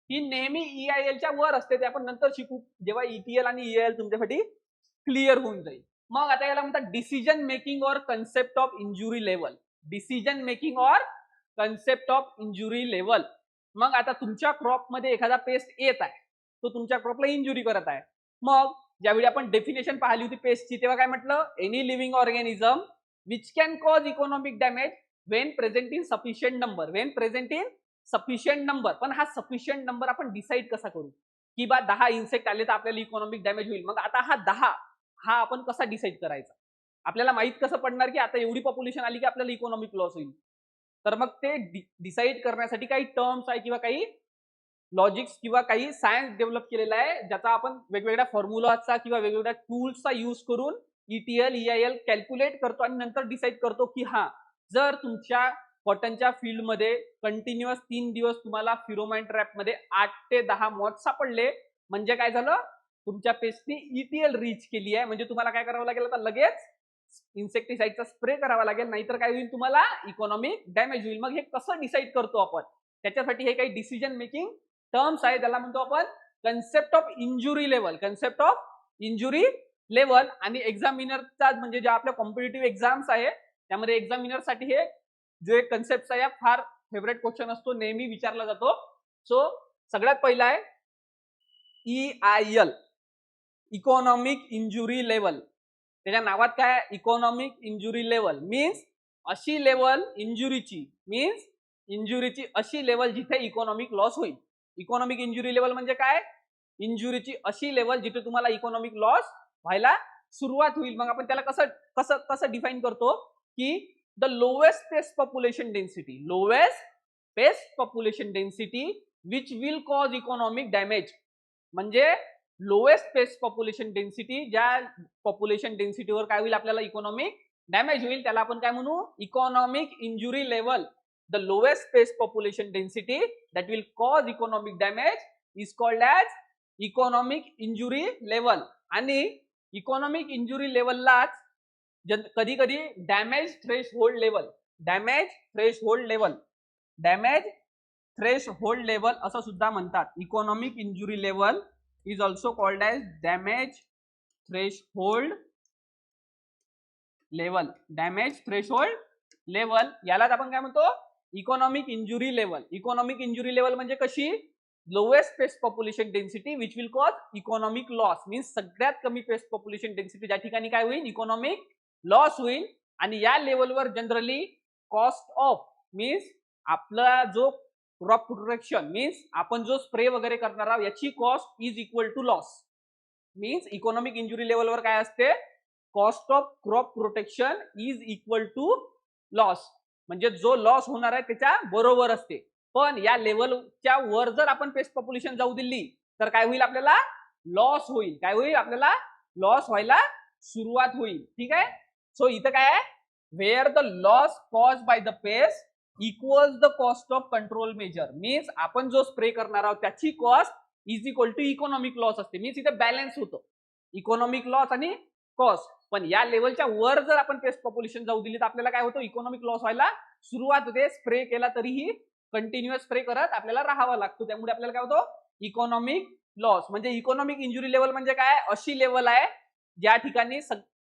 A: ही नेहमी EIL च्या वर असते, ते आपण नंतर शिकू जेव्हा ETL आणि EIL तुमच्यासाठी क्लिअर होऊन जाईल. मग आता याला म्हणतात डिसिजन मेकिंग और concept of injury level. Decision making और कन्सेप्ट ऑफ इंजुरी लेवल. मग आता तुमच्या क्रॉप मध्ये एखादा पेस्ट येत आहे, तो तुमच्या क्रॉपला इंजुरी करत आहे. मग ज्यावेळी आपण डेफिनेशन पाहिली होती पेस्टची तेव्हा काय म्हटलं, any living organism which can cause economic damage Wien present in sufficient number. Wien present in sufficient number. पण हा सफिशियंट नंबर आपण डिसाईड कसा करू, की बा 10 इन्सेक्ट आले तर आपल्याला इकॉनॉमिक डॅमेज होईल. मग आता हा 10 हा आपण कसा डिसाईड करायचा, आपल्याला माहित कसं पडणार की आता एवढी पॉप्युलेशन आली की आपल्याला इकॉनॉमिक लॉस होईल. तर मग ते डिसाईड करण्यासाठी काही टर्म्स आहे किंवा काही लॉजिक्स किंवा काही सायन्स डेव्हलप केलेला आहे, ज्याचा आपण वेगवेगळ्या फॉर्म्युलाचा किंवा वेगवेगळ्या टूल्सचा यूज करून ETL EIL कॅल्क्युलेट करतो आणि नंतर डिसाईड करतो की हा जर तुमच्या कॉटनच्या फील्डमध्ये कंटिन्युअस 3 दिवस तुम्हाला फिरोमाइन ट्रॅप मध्ये 8 ते 10 मॉथ सापडले, म्हणजे काय झालं, तुमच्या पेस्टनी ETL रीच केली आहे. म्हणजे तुम्हाला काय करावं लागेल, आता लगेच इन्सेक्टिसाइडचा स्प्रे करावा लागेल, नाहीतर काय होईल, तुम्हाला इकॉनॉमिक डॅमेज होईल. मग हे कसं डिसाईड करतो आपण, त्याच्यासाठी हे काही डिसिजन मेकिंग टर्म्स आहे, त्याला म्हणतो आपण concept of injury level. Concept of injury level. आणि एक्झामिनरचा म्हणजे ज्या आपल्या कॉम्पिटिटिव्ह एक्झाम्स आहे त्यामध्ये एक्झामिनरसाठी हे जे कन्सेप्ट आहे फार फेवरेट क्वेश्चन असतो, नेहमी विचारला जातो. सो सगळ्यात पहिला आहे EIL. Economic injury level. त्याच्या नावात काय इकॉनॉमिक इंजुरी लेवल मीन्स अशी लेवल इंजुरीची, मीन्स इंजुरीची अशी लेवल जिथे इकॉनॉमिक लॉस होईल. इकॉनॉमिक इंजुरी लेवल म्हणजे काय, इंजुरीची अशी लेवल जिथे तुम्हाला इकॉनॉमिक लॉस व्हायला सुरुवात होईल. मग आपण त्याला कसं कसं कसं डिफाईन करतो की the lowest pest population density, lowest pest population density which will cause economic damage. म्हणजे लोएस्ट पेस्ट पॉप्युलेशन डेन्सिटी, ज्या पॉप्युलेशन डेन्सिटीवर काय होईल आपल्याला इकॉनॉमिक डॅमेज होईल, त्याला आपण काय म्हणू economic injury level. The lowest pest population density that will cause economic damage is called as economic injury level. आणि इकॉनॉमिक इंजुरी लेवललाच कधी कधी damage threshold level, damage threshold level, damage threshold level असं सुद्धा म्हणतात. Economic injury level is also called as damage threshold level, damage threshold level. यालाच आपण काय म्हणतो economic injury level. Economic injury level म्हणजे कशी, lowest pest population density which will cause economic loss, means सगळ्यात कमी paste population density ज्या ठिकाणी काय होईल इकॉनॉमिक लॉस होईल. आणि या लेवलवर जनरली कॉस्ट ऑफ मीन्स आपला जो क्रॉप प्रोटेक्शन मीन्स आपण जो स्प्रे वगैरे करणार आहोत याची cost is equal to loss. Means economic injury लेवलवर काय असते, cost of crop protection is equal to loss, म्हणजे जो लॉस होणार आहे त्याच्या बरोबर असते. पण या लेवलच्या वर जर आपण पेस्ट पॉप्युलेशन जाऊ दिली तर काय होईल आपल्याला लॉस होईल. काय होईल आपल्याला लॉस व्हायला सुरुवात होईल. ठीक आहे. सो इथं काय आहे, where the loss cause by the pest equals the cost of control measure, means आपण जो स्प्रे करणार आहोत त्याची cost is equal to economic loss असते. मीन्स इथे बॅलन्स होतं इकॉनॉमिक लॉस आणि कॉस्ट. पण या लेवलच्या वर जर आपण पेस्ट पॉप्युलेशन जाऊ दिली तर आपल्याला काय होतं इकॉनॉमिक लॉस व्हायला सुरुवात होते. स्प्रे केला तरीही कंटिन्युअस स्प्रे करत आपल्याला राहावं लागतो. त्यामुळे आपल्याला काय होतं इकॉनॉमिक लॉस. म्हणजे इकॉनॉमिक इंजुरी लेवल म्हणजे काय, अशी लेवल आहे ज्या ठिकाणी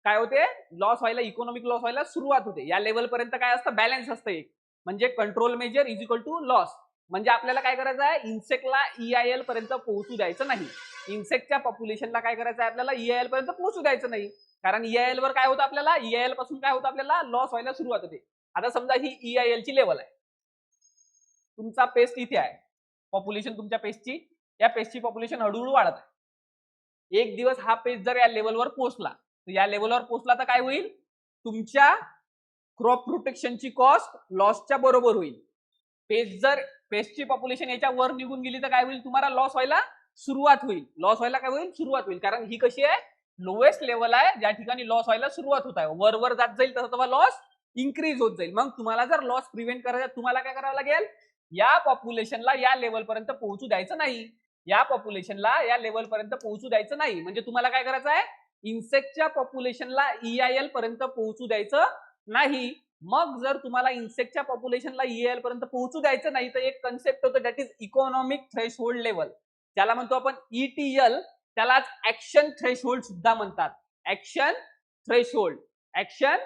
A: काय होते लॉस व्हायला, इकॉनॉमिक लॉस व्हायला सुरुवात होते. या लेवल पर्यंत काय असतं बॅलन्स असतं एक, म्हणजे control measure is equal to loss. म्हणजे आपल्याला काय करायचं आहे, इन्सेक्टला EIL पर्यंत पोहोचू द्यायचं नाही. इन्सेक्टच्या पॉप्युलेशनला काय करायचं आहे आपल्याला EIL पर्यंत पोहोचू द्यायचं नाही. कारण EIL वर काय होतं आपल्याला, EIL पासून काय होतं आपल्याला लॉस व्हायला सुरुवात होते. आता समजा ही EIL ची लेवल आहे, तुमचा पेस्ट इथे आहे, पॉप्युलेशन तुमच्या पेस्टची, या पेस्टची पॉप्युलेशन हळूहळू वाढत आहे. एक दिवस हा पेस्ट जर या लेवलवर पोहोचला, तर या लेवलवर पोहोचला तर काय होईल, तुमच्या क्रॉप प्रोटेक्शनची कॉस्ट लॉसच्या बरोबर होईल. पेस्टची पॉप्युलेशन याच्या वर निघून गेली तर काय होईल, तुम्हाला लॉस व्हायला सुरुवात होईल. लॉस व्हायला काय होईल, सुरुवात होईल. कारण ही कशी आहे, लोएस्ट लेवल आहे ज्या ठिकाणी लॉस व्हायला सुरुवात होत आहे. वर जात जाईल तसं तेव्हा लॉस इन्क्रीज होत जाईल. मग तुम्हाला जर लॉस प्रिव्हेंट करायचा, तुम्हाला काय करावं लागेल, या पॉप्युलेशनला या लेवल पर्यंत पोहोचू द्यायचं नाही. या पॉप्युलेशनला या लेवल पर्यंत पोहोचू द्यायचं नाही. म्हणजे तुम्हाला काय करायचं आहे, इन्सेक्टच्या पॉप्युलेशनला EIL पर्यंत पोहोचू द्यायचं नाही. मग जर तुम्हाला इन्सेक्टच्या पॉप्युलेशनला EIL पर्यंत पोहोचू द्यायचं नाही तर एक कन्सेप्ट होतं that is economic threshold level, त्याला म्हणतो आपण ETL. त्यालाच ऍक्शन थ्रेशहोल्ड सुद्धा म्हणतात. Action threshold, action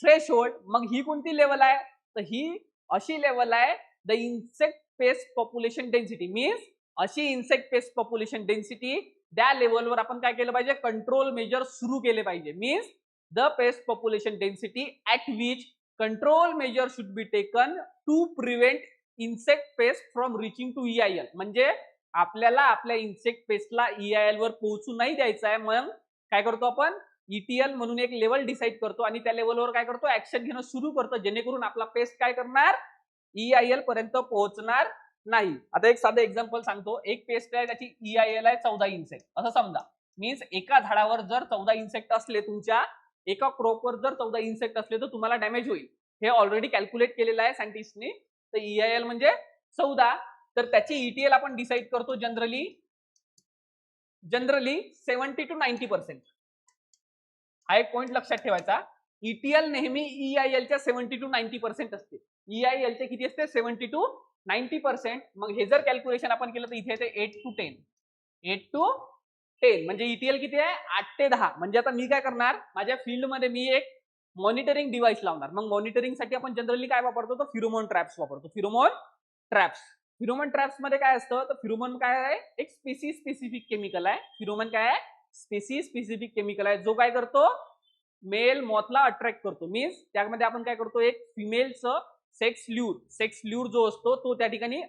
A: threshold. मग ही कोणती लेवल आहे, तर ही अशी लेवल आहे the insect paste population density, means अशी इन्सेक्ट पेस्ट पॉप्युलेशन डेन्सिटी त्या लेवलवर आपण काय केलं पाहिजे, कंट्रोल मेजर सुरू केले पाहिजे. Means the pest population density at which control measure should be taken to prevent insect pest from reaching to EIL. म्हणजे आपल्याला आपल्या इन्सेक्ट पेस्टला EIL वर पोहोचू नाही द्यायचं आहे. मग काय करतो आपण, ETL म्हणून एक लेवल डिसाईड करतो आणि त्या लेवलवर काय करतो, ऍक्शन घेणं सुरू करतो, जेणेकरून आपला पेस्ट काय करणार, EIL पर्यंत पोहोचणार नाही. आता एक साधं एक्झाम्पल सांगतो. एक पेस्ट आहे त्याची EIL आहे 14 इन्सेक्ट असं समजा. मीन्स एका झाडावर जर 14 इन्सेक्ट असले, तुमच्या एका क्रॉपवर जर 14 इन्सेक्ट असले तर तुम्हाला डॅमेज होईल. हे ऑलरेडी कॅल्क्युलेट केलेलं आहे सायंटिस्टनी. तर EIL म्हणजे 14, तर त्याची ETL आपण डिसाईड करतो जनरली 70 to 90%. हा एक पॉइंट लक्षात ठेवायचा. ETL नेहमी EIL च्या 70 to 90% असते. EIL चे किती असते, 70 to 90%. मग हे जर कॅल्क्युलेशन आपण केलं तर इथे येते 8 to 10. 8 to 10 म्हणजे ETL किती आहे, 8 ते 10. म्हणजे आता मी काय करणार, माझ्या फील्ड मध्ये मी एक मॉनिटरिंग डिव्हाइस लावणार. मग मॉनिटरिंग साठी आपण जनरली काय वापरतो, तर फिरोमोन ट्रॅप्स वापरतो. फिरोमोन ट्रॅप्स. फिरोमोन ट्रॅप्स मध्ये काय असतं, तर फिरोमोन काय आहे, एक स्पेसिफिक केमिकल आहे. फिरोमोन काय आहे, स्पेसिस स्पेसिफिक केमिकल आहे, जो काय करतो, मेल मॉथला अट्रॅक्ट करतो. मीन्स त्यामध्ये आपण काय करतो, एक फिमेलचं सेक्स ल्यूर जो असतो तो त्या ठिकाणी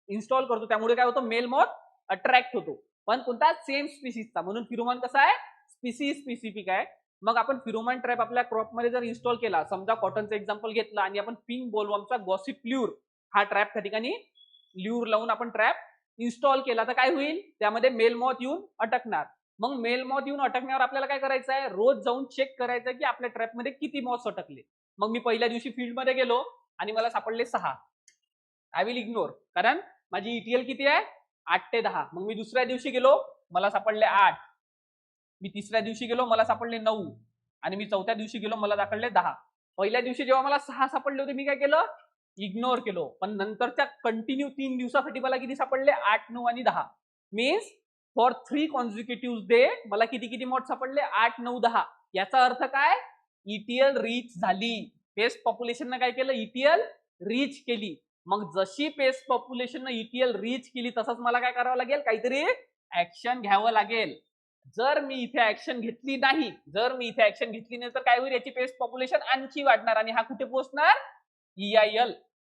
A: इन्स्टॉल करतो. त्यामुळे काय होतं, मेल मॉथ अट्रॅक्ट होतो. पण कोणता, सेम स्पीसीजचा. म्हणून फिरोमॉन कसा आहे, स्पीसीज स्पेसिफिक आहे. मग आपण फिरोमॉन ट्रॅप आपल्या क्रॉपमध्ये जर इन्स्टॉल केला, समजा कॉटनचं एक्झाम्पल घेतलं आणि आपण पिंक बोलवर्मचा गॉसिप ल्यूर हा ट्रॅप त्या ठिकाणी ल्यूर लावून आपण ट्रॅप इन्स्टॉल केला, तर काय होईल, त्यामध्ये मेल मॉथ येऊन अटकणार. मग मेल मॉथ येऊन अटकण्यावर आपल्याला काय करायचं आहे, रोज जाऊन चेक करायचं आहे की आपल्या ट्रॅपमध्ये किती मॉथ्स अटकले. मग मी पहिल्या दिवशी फील्डमध्ये गेलो आणि मला सापडले 6, आय विल इग्नोर, कारण माझी ETL किती आहे, 8 ते 10. मग मी दुसऱ्या दिवशी गेलो, मला सापडले 8. मी तिसऱ्या दिवशी गेलो, मला सापडले 9. आणि मी चौथ्या दिवशी गेलो, मला सापडले 10. पहिल्या दिवशी जेव्हा मला 6 सापडले होते, मी काय केलं, इग्नोर केलो. पण नंतरच्या कंटिन्यू 3 दिवसासाठी मला किती सापडले, 8, 9 आणि 10. मीन्स फॉर 3 कॉन्झिक्युटिव्ह डे मला किती किती मॉथ सापडले, 8, 9, 10. याचा अर्थ काय, ETL रीच झाली. पेस्ट पॉप्युलेशनने काय केलं, ETL रीच केली. मग जशी पेस्ट पॉप्युलेशनने ETL रीच केली, तसंच मला काय करावं लागेल, काहीतरी ऍक्शन घ्यावं लागेल. जर मी इथे ऍक्शन घेतली नाही, तर काय होईल, याची पेस्ट पॉप्युलेशन आणखी वाढणार आणि हा कुठे पोहोचणार, EIL.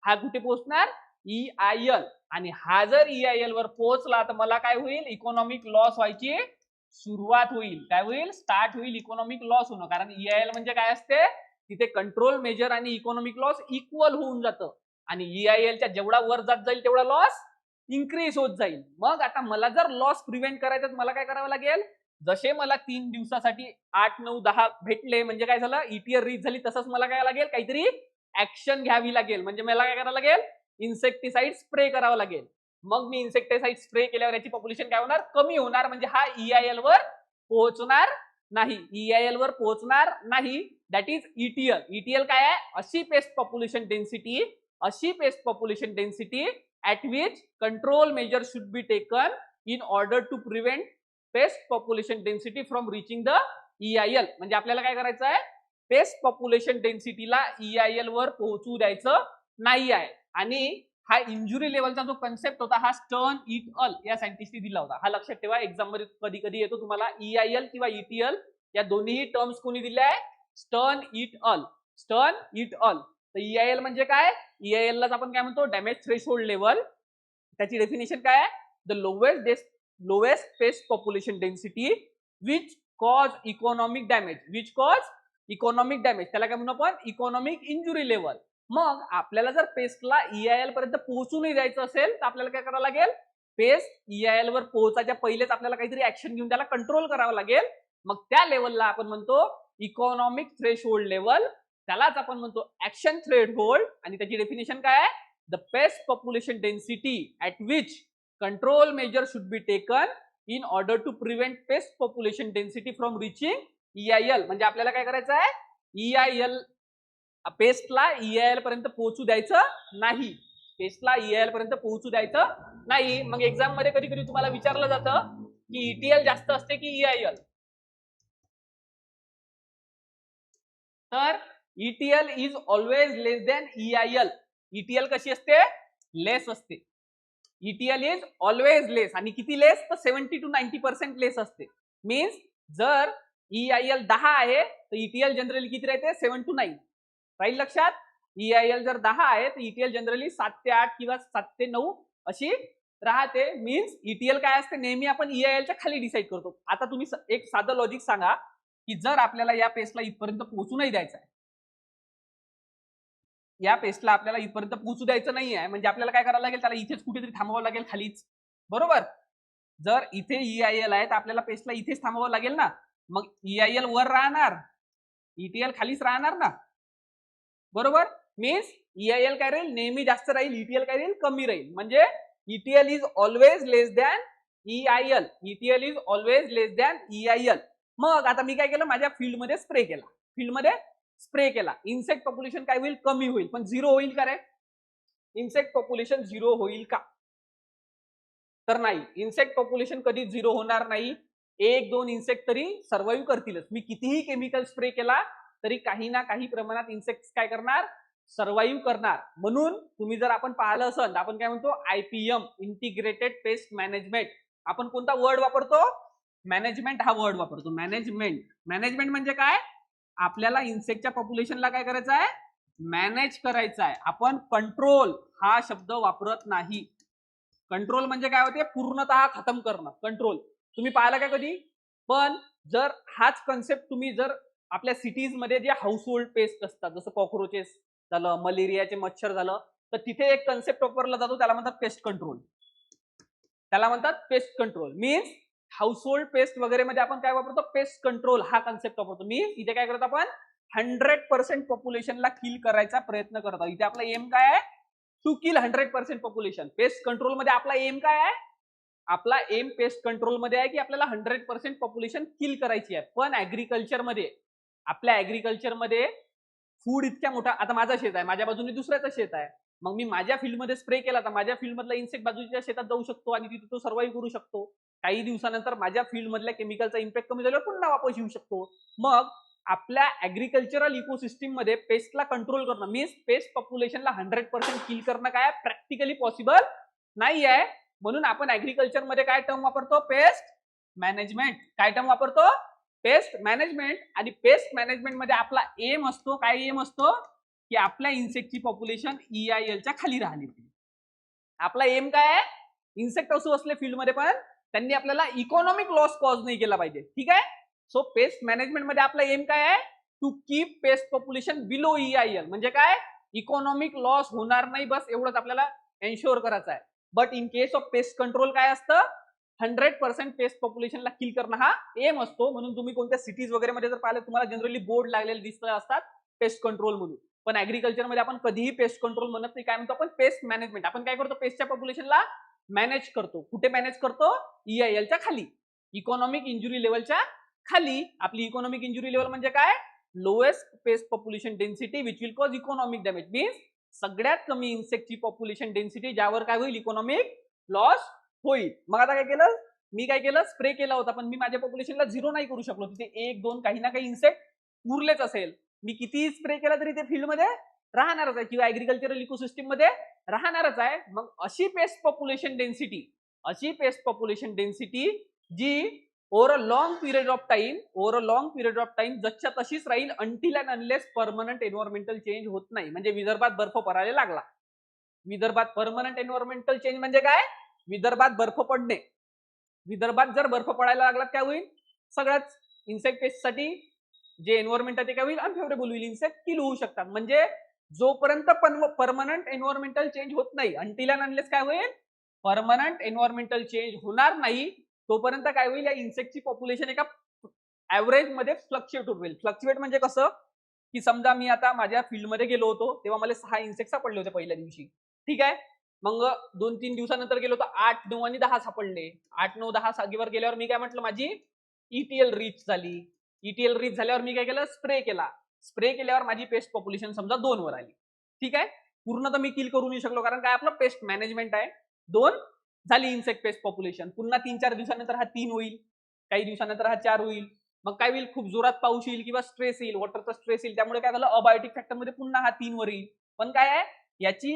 A: हा कुठे पोहोचणार, EIL. आणि हा जर EIL वर पोहोचला तर मला काय होईल, इकॉनॉमिक लॉस व्हायची सुरुवात होईल. काय होईल, स्टार्ट होईल इकॉनॉमिक लॉस होणं. कारण EIL म्हणजे काय असते, तिथे कंट्रोल मेजर आणि इकॉनॉमिक लॉस इक्वल होऊन जातं. आणि EIL च्या जेवढा वर जात जाईल तेवढा लॉस इन्क्रीज होत जाईल. मग आता मला जर लॉस प्रिव्हेंट करायचं, तर मला काय करावं लागेल, जसे मला 3 दिवसासाठी 8, 9, 10 भेटले, म्हणजे काय झालं, ETL रीच झाली, तसंच मला काय लागेल, काहीतरी ऍक्शन घ्यावी लागेल. म्हणजे मला काय करावं लागेल, इन्सेक्टिसाइड स्प्रे करावं लागेल. मग मी इन्सेक्टिसाइड स्प्रे केल्यावर याची पॉप्युलेशन काय होणार, कमी होणार. म्हणजे हा EIL वर पोहोचणार नाही, EIL वर पोहोचणार नाही. दॅट इज ETL काय आहे, अशी pest population density at which control measures should be taken in order to prevent pest population density from reaching the EIL. म्हणजे आपल्याला काय करायचं आहे, पेस्ट पॉप्युलेशन डेन्सिटीला EIL वर पोहोचू द्यायचं नाही आहे. आणि हा इंजुरी लेवलचा जो कन्सेप्ट होता, हा स्टर्न इट अल या सायंटिस्टने दिला होता. हा लक्षात ठेवा, एक्झाम मध्ये कधी कधी येतो तुम्हाला, EIL किंवा ETL या दोन्ही टर्म्स कोणी दिल्या आहे, स्टर्न इट अल. तर EIL म्हणजे काय, EIL लाच आपण काय म्हणतो, डॅमेज थ्रेशोल्ड लेवल. त्याची डेफिनेशन काय आहे, the lowest paste population density which cause economic damage. त्याला काय म्हणू आपण, इकॉनॉमिक इंजुरी लेवल. मग आपल्याला जर पेस्टला EIL पर्यंत पोहोचू नाही द्यायचं असेल, तर आपल्याला काय करावं लागेल, पेस्ट EIL वर पोहोचायच्या पहिलेच आपल्याला काहीतरी ऍक्शन घेऊन त्याला कंट्रोल करावं लागेल. मग त्या लेवलला आपण म्हणतो इकॉनॉमिक थ्रेशोल्ड लेवल, त्यालाच आपण म्हणतो ऍक्शन थ्रेशोल्ड. आणि त्याची डेफिनेशन काय आहे, the pest population density at which control measure should be taken in order to prevent pest population density from reaching EIL. म्हणजे आपल्याला काय करायचं आहे, EIL पेस्टला EIL पर्यंत पोहोचू द्यायचं नाही. मग एक्झाम मध्ये कधी कधी तुम्हाला विचारलं जातं की ETL जास्त असते की EIL. तर ETL is always less than EIL. ETL कशी असते, लेस असते. ETL इज ऑलवेज लेस. आणि किती लेस, तर 70 to 90% लेस असते. मीन्स जर EIL 10 आहे तर ETL जनरली किती राहते, 7 to 9. राहील लक्षात. EIL जर 10 आहे तर ETL जनरली 7 ते 8 किंवा 7 ते 9 अशी राहते. मीन्स ETL काय असते, नेहमी आपण EIL च्या खाली डिसाईड करतो. आता तुम्ही एक साधं लॉजिक सांगा, की जर आपल्याला या पेस्टला इथपर्यंत पोहोचू नाही द्यायचं आहे, नाही आहे, म्हणजे आपल्याला काय करावं लागेल, त्याला इथेच कुठेतरी थांबवावं लागेल, खालीच. बरोबर. जर इथे EIL आहे तर आपल्याला पेस्टला इथेच थांबवावं लागेल ना. मग EIL वर राहणार, ETL खालीच राहणार ना. बरोबर. मीन्स EIL काय राहील, नेहमी जास्त राहील, ETL काय राहील, कमी राहील. म्हणजे ETL is always less than EIL. मग आता मी काय केलं, माझ्या फील्डमध्ये स्प्रे केला. इन्सेक्ट पॉप्युलेशन काय होईल, कमी होईल. पण 0 होईल का रे, इन्सेक्ट पॉप्युलेशन 0 होईल का, तर नाही. इन्सेक्ट पॉप्युलेशन कधी 0 होणार नाही. 1-2 इन्सेक्ट तरी सर्व्हाइव्ह करतीलच. मी कितीही केमिकल स्प्रे केला तरी काही ना काही प्रमाणात इन्सेक्ट काय करणार, सर्व्हाइव्ह करणार. म्हणून तुम्ही जर आपण पाहिलं असेल, आपण काय म्हणतो, IPM इंटिग्रेटेड पेस्ट मॅनेजमेंट. आपण कोणता वर्ड वापरतो, मॅनेजमेंट हा वर्ड वापरतो. मॅनेजमेंट म्हणजे काय? आपल्याला इन्सेक्टच्या पॉप्युलेशनला काय करायचं आहे? मॅनेज करायचं आहे. आपण कंट्रोल हा शब्द वापरत नाही. कंट्रोल म्हणजे काय होते? पूर्णतः खतम करणं. कंट्रोल तुम्ही पाहिलं का कधी? पण जर हाच कन्सेप्ट तुम्ही जर आपल्या सिटीज मध्ये जे हाऊस होल्ड पेस्ट असतात, जसं कॉक्रोचेस झालं, मलेरियाचे मच्छर झालं, तर तिथे एक कन्सेप्ट वापरला जातो, त्याला म्हणतात पेस्ट कंट्रोल. त्याला म्हणतात pest control. Means house hold paste वगैरे मध्ये आपण काय वापरतो? पेस्ट कंट्रोल हा कन्सेप्ट वापरतो. मीन्स इथे काय करतो आपण? 100% पॉप्युलेशनला किल करायचा प्रयत्न करत आहोत. इथे आपला एम काय आहे? To kill 100% population. Pest control मध्ये आपला एम काय आहे? आपला एम पेस्ट कंट्रोल मध्ये आहे की आपल्याला 100% पॉप्युलेशन किल करायची आहे. पण ऍग्रिकल्चर मध्ये, आपल्या ऍग्रिकल्चर मध्ये फूड इतक्या मोठा, आता माझं शेत आहे, माझ्या बाजूने दुसऱ्याचं शेत आहे, मग मी माझ्या फील्डमध्ये स्प्रे केला तर माझ्या फील्ड मधला इन्सेक्ट बाजूच्या शेतात जाऊ शकतो आणि तिथे तो सर्व्हाइव्ह करू शकतो. काही दिवसानंतर माझ्या फील्ड मधल्या केमिकलचा इम्पॅक्ट कमी झाल्यावर पुन्हा वापस येऊ शकतो. मग आपल्या ऍग्रिकल्चरल इकोसिस्टीम मध्ये पेस्टला कंट्रोल करणं मीन्स पेस्ट पॉप्युलेशनला 100% किल करणं काय प्रॅक्टिकली पॉसिबल नाही आहे. म्हणून आपण ऍग्रिकल्चर मध्ये काय टर्म वापरतो? Pest management. काय टर्म वापरतो? Pest management. आणि पेस्ट मॅनेजमेंट मध्ये आपला एम असतो, काय एम असतो? की आपल्या इन्सेक्टची पॉप्युलेशन EILच्या खाली राहिली. आपला एम काय आहे? इन्सेक्ट असू असले फील्ड मध्ये पण त्यांनी आपल्याला इकॉनॉमिक लॉस कॉज नाही केला पाहिजे. ठीक आहे. सो पेस्ट मॅनेजमेंट मध्ये आपला एम काय आहे? To keep pest population below EIL. म्हणजे काय? इकॉनॉमिक लॉस होणार नाही, बस एवढंच आपल्याला एन्श्योर करायचं आहे. But in case of pest control काय असतं? 100% पेस्ट पॉप्युलेशनला किल करणं हा एम असतो. म्हणून तुम्ही कोणत्या सिटीज वगैरे मध्ये जर पाहिलं तुम्हाला जनरली बोर्ड लागलेले दिसत असतात पेस्ट कंट्रोल म्हणून. पण ऍग्रिकल्चर मध्ये आपण कधीही पेस्ट कंट्रोल म्हणत नाही. काय म्हणतो आपण? Pest management. आपण काय करतो? पेस्टच्या पॉप्युलेशनला मॅनेज करतो. कुठे मॅनेज करतो? EILच्या खाली, इकॉनॉमिक इंजुरी लेवलच्या खाली. आपली इकॉनॉमिक इंजुरी लेवल म्हणजे काय? Lowest pest population density which will cause economic damage. Means सगळ्यात कमी इन्सेक्टची पॉप्युलेशन डेन्सिटी ज्यावर काय होईल? इकॉनॉमिक लॉस होईल. मग आता काय केलं मी? काय केलं? स्प्रे केला होता, पण मी माझ्या पॉप्युलेशनला झिरो नाही करू शकलो. तिथे एक दोन काही ना काही इन्सेक्ट उरलेच असेल. मी किती स्प्रे केला तरी ते फील्ड मध्ये राहणारच आहे किंवा ऍग्रिकल्चरल इकोसिस्टीम मध्ये राहणारच आहे. मग अशी पेस्ट पॉप्युलेशन डेन्सिटी जी over a long period of time जसच्या तशीच राहील until and unless permanent environmental change होत नाही. म्हणजे विदर्भात बर्फ पडायला लागला. विदर्भात परमनंट एन्व्हायरमेंटल चेंज म्हणजे काय? विदर्भात बर्फ पडणे. विदर्भात जर बर्फ पडायला लागला काय होईल? सगळ्याच इन्सेक्ट पेस्टसाठी जे एन्व्हायरमेंट आहे ते काय होईल? अनफेवरेबल होईल. इन्सेक्ट किल होऊ शकतात. म्हणजे जोपर्यंत परमनंट एन्व्हायरमेंटल चेंज होत नाही, अंटिल अँड अनलेस काय होईल? परमनंट एन्व्हायरमेंटल चेंज होणार नाही, तोपर्यंत काय होईल? या इन्सेक्टची पॉप्युलेशन एका ऍव्हरेज मध्ये फ्लक्च्युएट होईल. फ्लक्च्युएट म्हणजे कसं? की समजा मी आता माझ्या फील्ड मध्ये गेलो होतो, तेव्हा मला 6 इन्सेक्ट सापडले होते पहिल्या दिवशी. ठीक आहे. मग 2-3 दिवसानंतर गेलो तर 8, 9 आणि 10 सापडले. 8, 9, 10 जागेवर गेल्यावर मी काय म्हटलं? माझी ETL रीच झाली. ETL रीच झाल्यावर मी काय केलं? स्प्रे केला. स्प्रे केल्यावर माझी पेस्ट पॉप्युलेशन समजा 2 वर आली. ठीक आहे. पूर्ण तर मी किल करू नाही शकलो, कारण काय? आपलं पेस्ट मॅनेजमेंट आहे. 2 झाली इन्सेक्ट पेस्ट पॉप्युलेशन. पुन्हा 3-4 दिवसानंतर हा 3 होईल, काही दिवसानंतर हा 4 होईल. मग काय होईल? खूप जोरात पाऊस येईल किंवा स्ट्रेस येईल, वॉटरचा स्ट्रेस येईल. त्यामुळे काय झालं? अबायोटिक फॅक्टर मध्ये पुन्हा हा 3 वर येईल. पण काय आहे? याची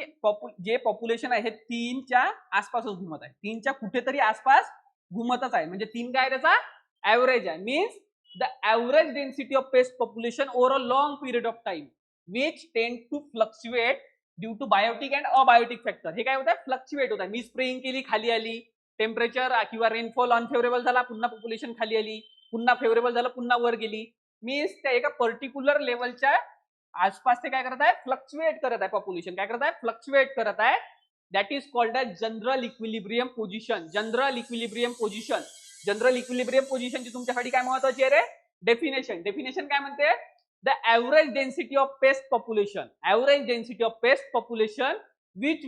A: जे पॉप्युलेशन आहे 3च्या आसपासच घुमत आहे. 3च्या कुठेतरी आसपास घुमतच आहे. म्हणजे 3 काय त्याचा ऍव्हरेज आहे. Means the average density of pest population over a long period of time which tend to fluctuate due to biotic and abiotic factor. हे काय होत आहे? फ्लक्च्युएट होत आहे. मी स्प्रेइंग केली, खाली आली. टेम्परेचर किंवा रेनफॉल अनफेवरेबल झाला, पुन्हा पॉप्युलेशन खाली आली. पुन्हा फेवरेबल झालं, पुन्हा वर गेली. मीन्स त्या एका पर्टिक्युलर लेवलच्या आसपास ते काय करत आहे? फ्लक्च्युएट करत आहे. पॉप्युलेशन काय करत आहे? फ्लक्च्युएट करत आहे. That is called as general equilibrium position. General equilibrium position. General equilibrium पोझिशनची तुमच्यासाठी काय महत्वाची आहे रे? डेफिनेशन. डेफिनेशन काय म्हणते? The average density of pest population. Average density of pest population which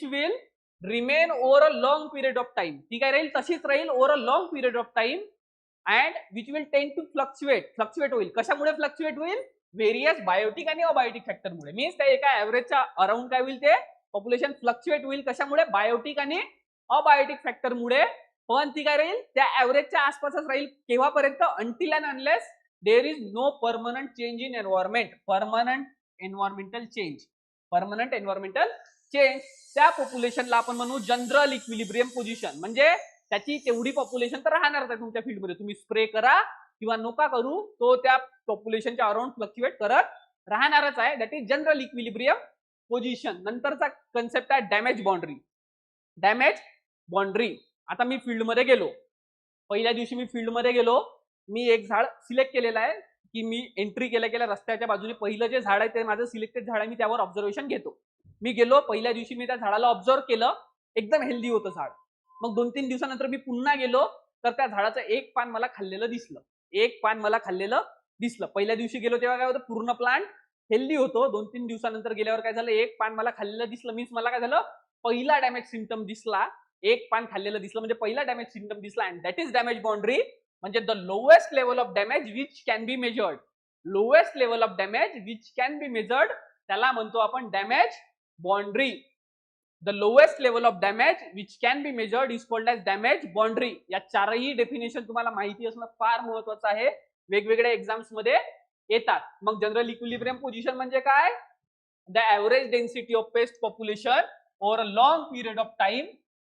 A: will remain over a long period of time. ती काय राहील? तशीच राहील over a long period of time and which will tend to fluctuate होईल. कशामुळे fluctuate होईल? Various biotic आणि abiotic फॅक्टरमुळे. Means त्या एका ऍव्हरेजच्या अराउंड काय होईल? ते पॉप्युलेशन फ्लक्च्युएट होईल. कशामुळे? बायोटिक आणि अबायोटिक फॅक्टरमुळे. पण ती काय राहील? त्या ऍव्हरेजच्या आसपासच राहील. केव्हापर्यंत? Until and unless there is no permanent change in environment. Permanent environmental change त्या पॉप्युलेशनला आपण म्हणू जनरल इक्विलिब्रियम पोझिशन. म्हणजे त्याची तेवढी पॉप्युलेशन तर राहणारच आहे तुमच्या फील्डमध्ये. तुम्ही स्प्रे करा किंवा नका करू, तो त्या पॉप्युलेशनच्या अराउंड फ्लक्च्युएट करत राहणारच आहे. That is general equilibrium position. नंतरचा कन्सेप्ट आहे डॅमेज बाउंड्री. Damage boundary. आता मी फील्डमध्ये गेलो, पहिल्या दिवशी मी फील्डमध्ये गेलो, मी एक झाड सिलेक्ट केलेलं आहे की मी एंट्री केल्या रस्त्याच्या बाजूने पहिलं जे झाड आहे ते माझं सिलेक्टेड झाड आहे, मी त्यावर ऑब्झर्वेशन घेतो. मी गेलो, पहिल्या दिवशी मी त्या झाडाला ऑब्झर्व केलं, एकदम हेल्दी होतं झाड. मग 2-3 दिवसानंतर मी पुन्हा गेलो, तर त्या झाडाचं एक पान मला खाल्लेलं दिसलं. एक पान मला खाल्लेलं दिसलं. पहिल्या दिवशी गेलो तेव्हा काय होतं, पूर्ण प्लांट हेल्दी होतो. 2-3 दिवसानंतर गेल्यावर काय झालं, एक पान मला खाल्लेलं दिसलं. मीन्स मला काय झालं, पहिला डॅमेज सिम्पटम दिसला. एक पान खाल्लेलं दिसलं म्हणजे पहिला डॅमेज सिम्पटम दिसला. And that is damage boundary. म्हणजे the lowest level of damage which can be measured. Lowest level of damage which can be measured, त्याला म्हणतो आपण damage boundary. The lowest level of damage which can be measured is called as damage boundary. या चारही definition तुम्हाला माहिती असणं फार महत्वाचं आहे, वेगवेगळ्या एक्झाम्स मध्ये येतात. मग जनरल इक्विलिब्रियम पोझिशन म्हणजे काय, the average density of pest population over a long period of time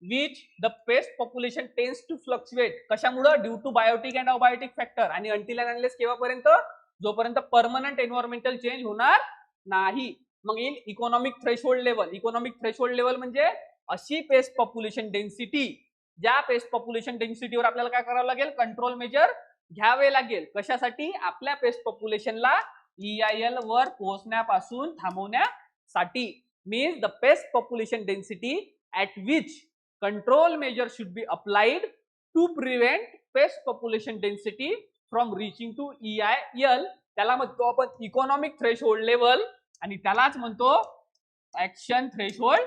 A: which the pest population tends to fluctuate. कशामुळे, due to biotic and abiotic factor. आणि अंटिल अँड अनलेस केव्हापर्यंत, जोपर्यंत permanent environmental change होणार नाही. मग येईल economic threshold level. Economic threshold level म्हणजे अशी पेस्ट पॉप्युलेशन डेन्सिटी, ज्या पेस्ट पॉप्युलेशन डेन्सिटीवर आपल्याला काय करावं लागेल, कंट्रोल मेजर घ्यावे लागेल. कशासाठी, आपल्या पेस्ट पॉप्युलेशनला EIL वर पोहोचण्यापासून थांबवण्यासाठी. Means the pest population density at which control measure should be applied to prevent pest population density from reaching to EIL. त्याला म्हणतो आपण इकॉनॉमिक थ्रेशोल्ड लेवल, आणि त्यालाच म्हणतो action threshold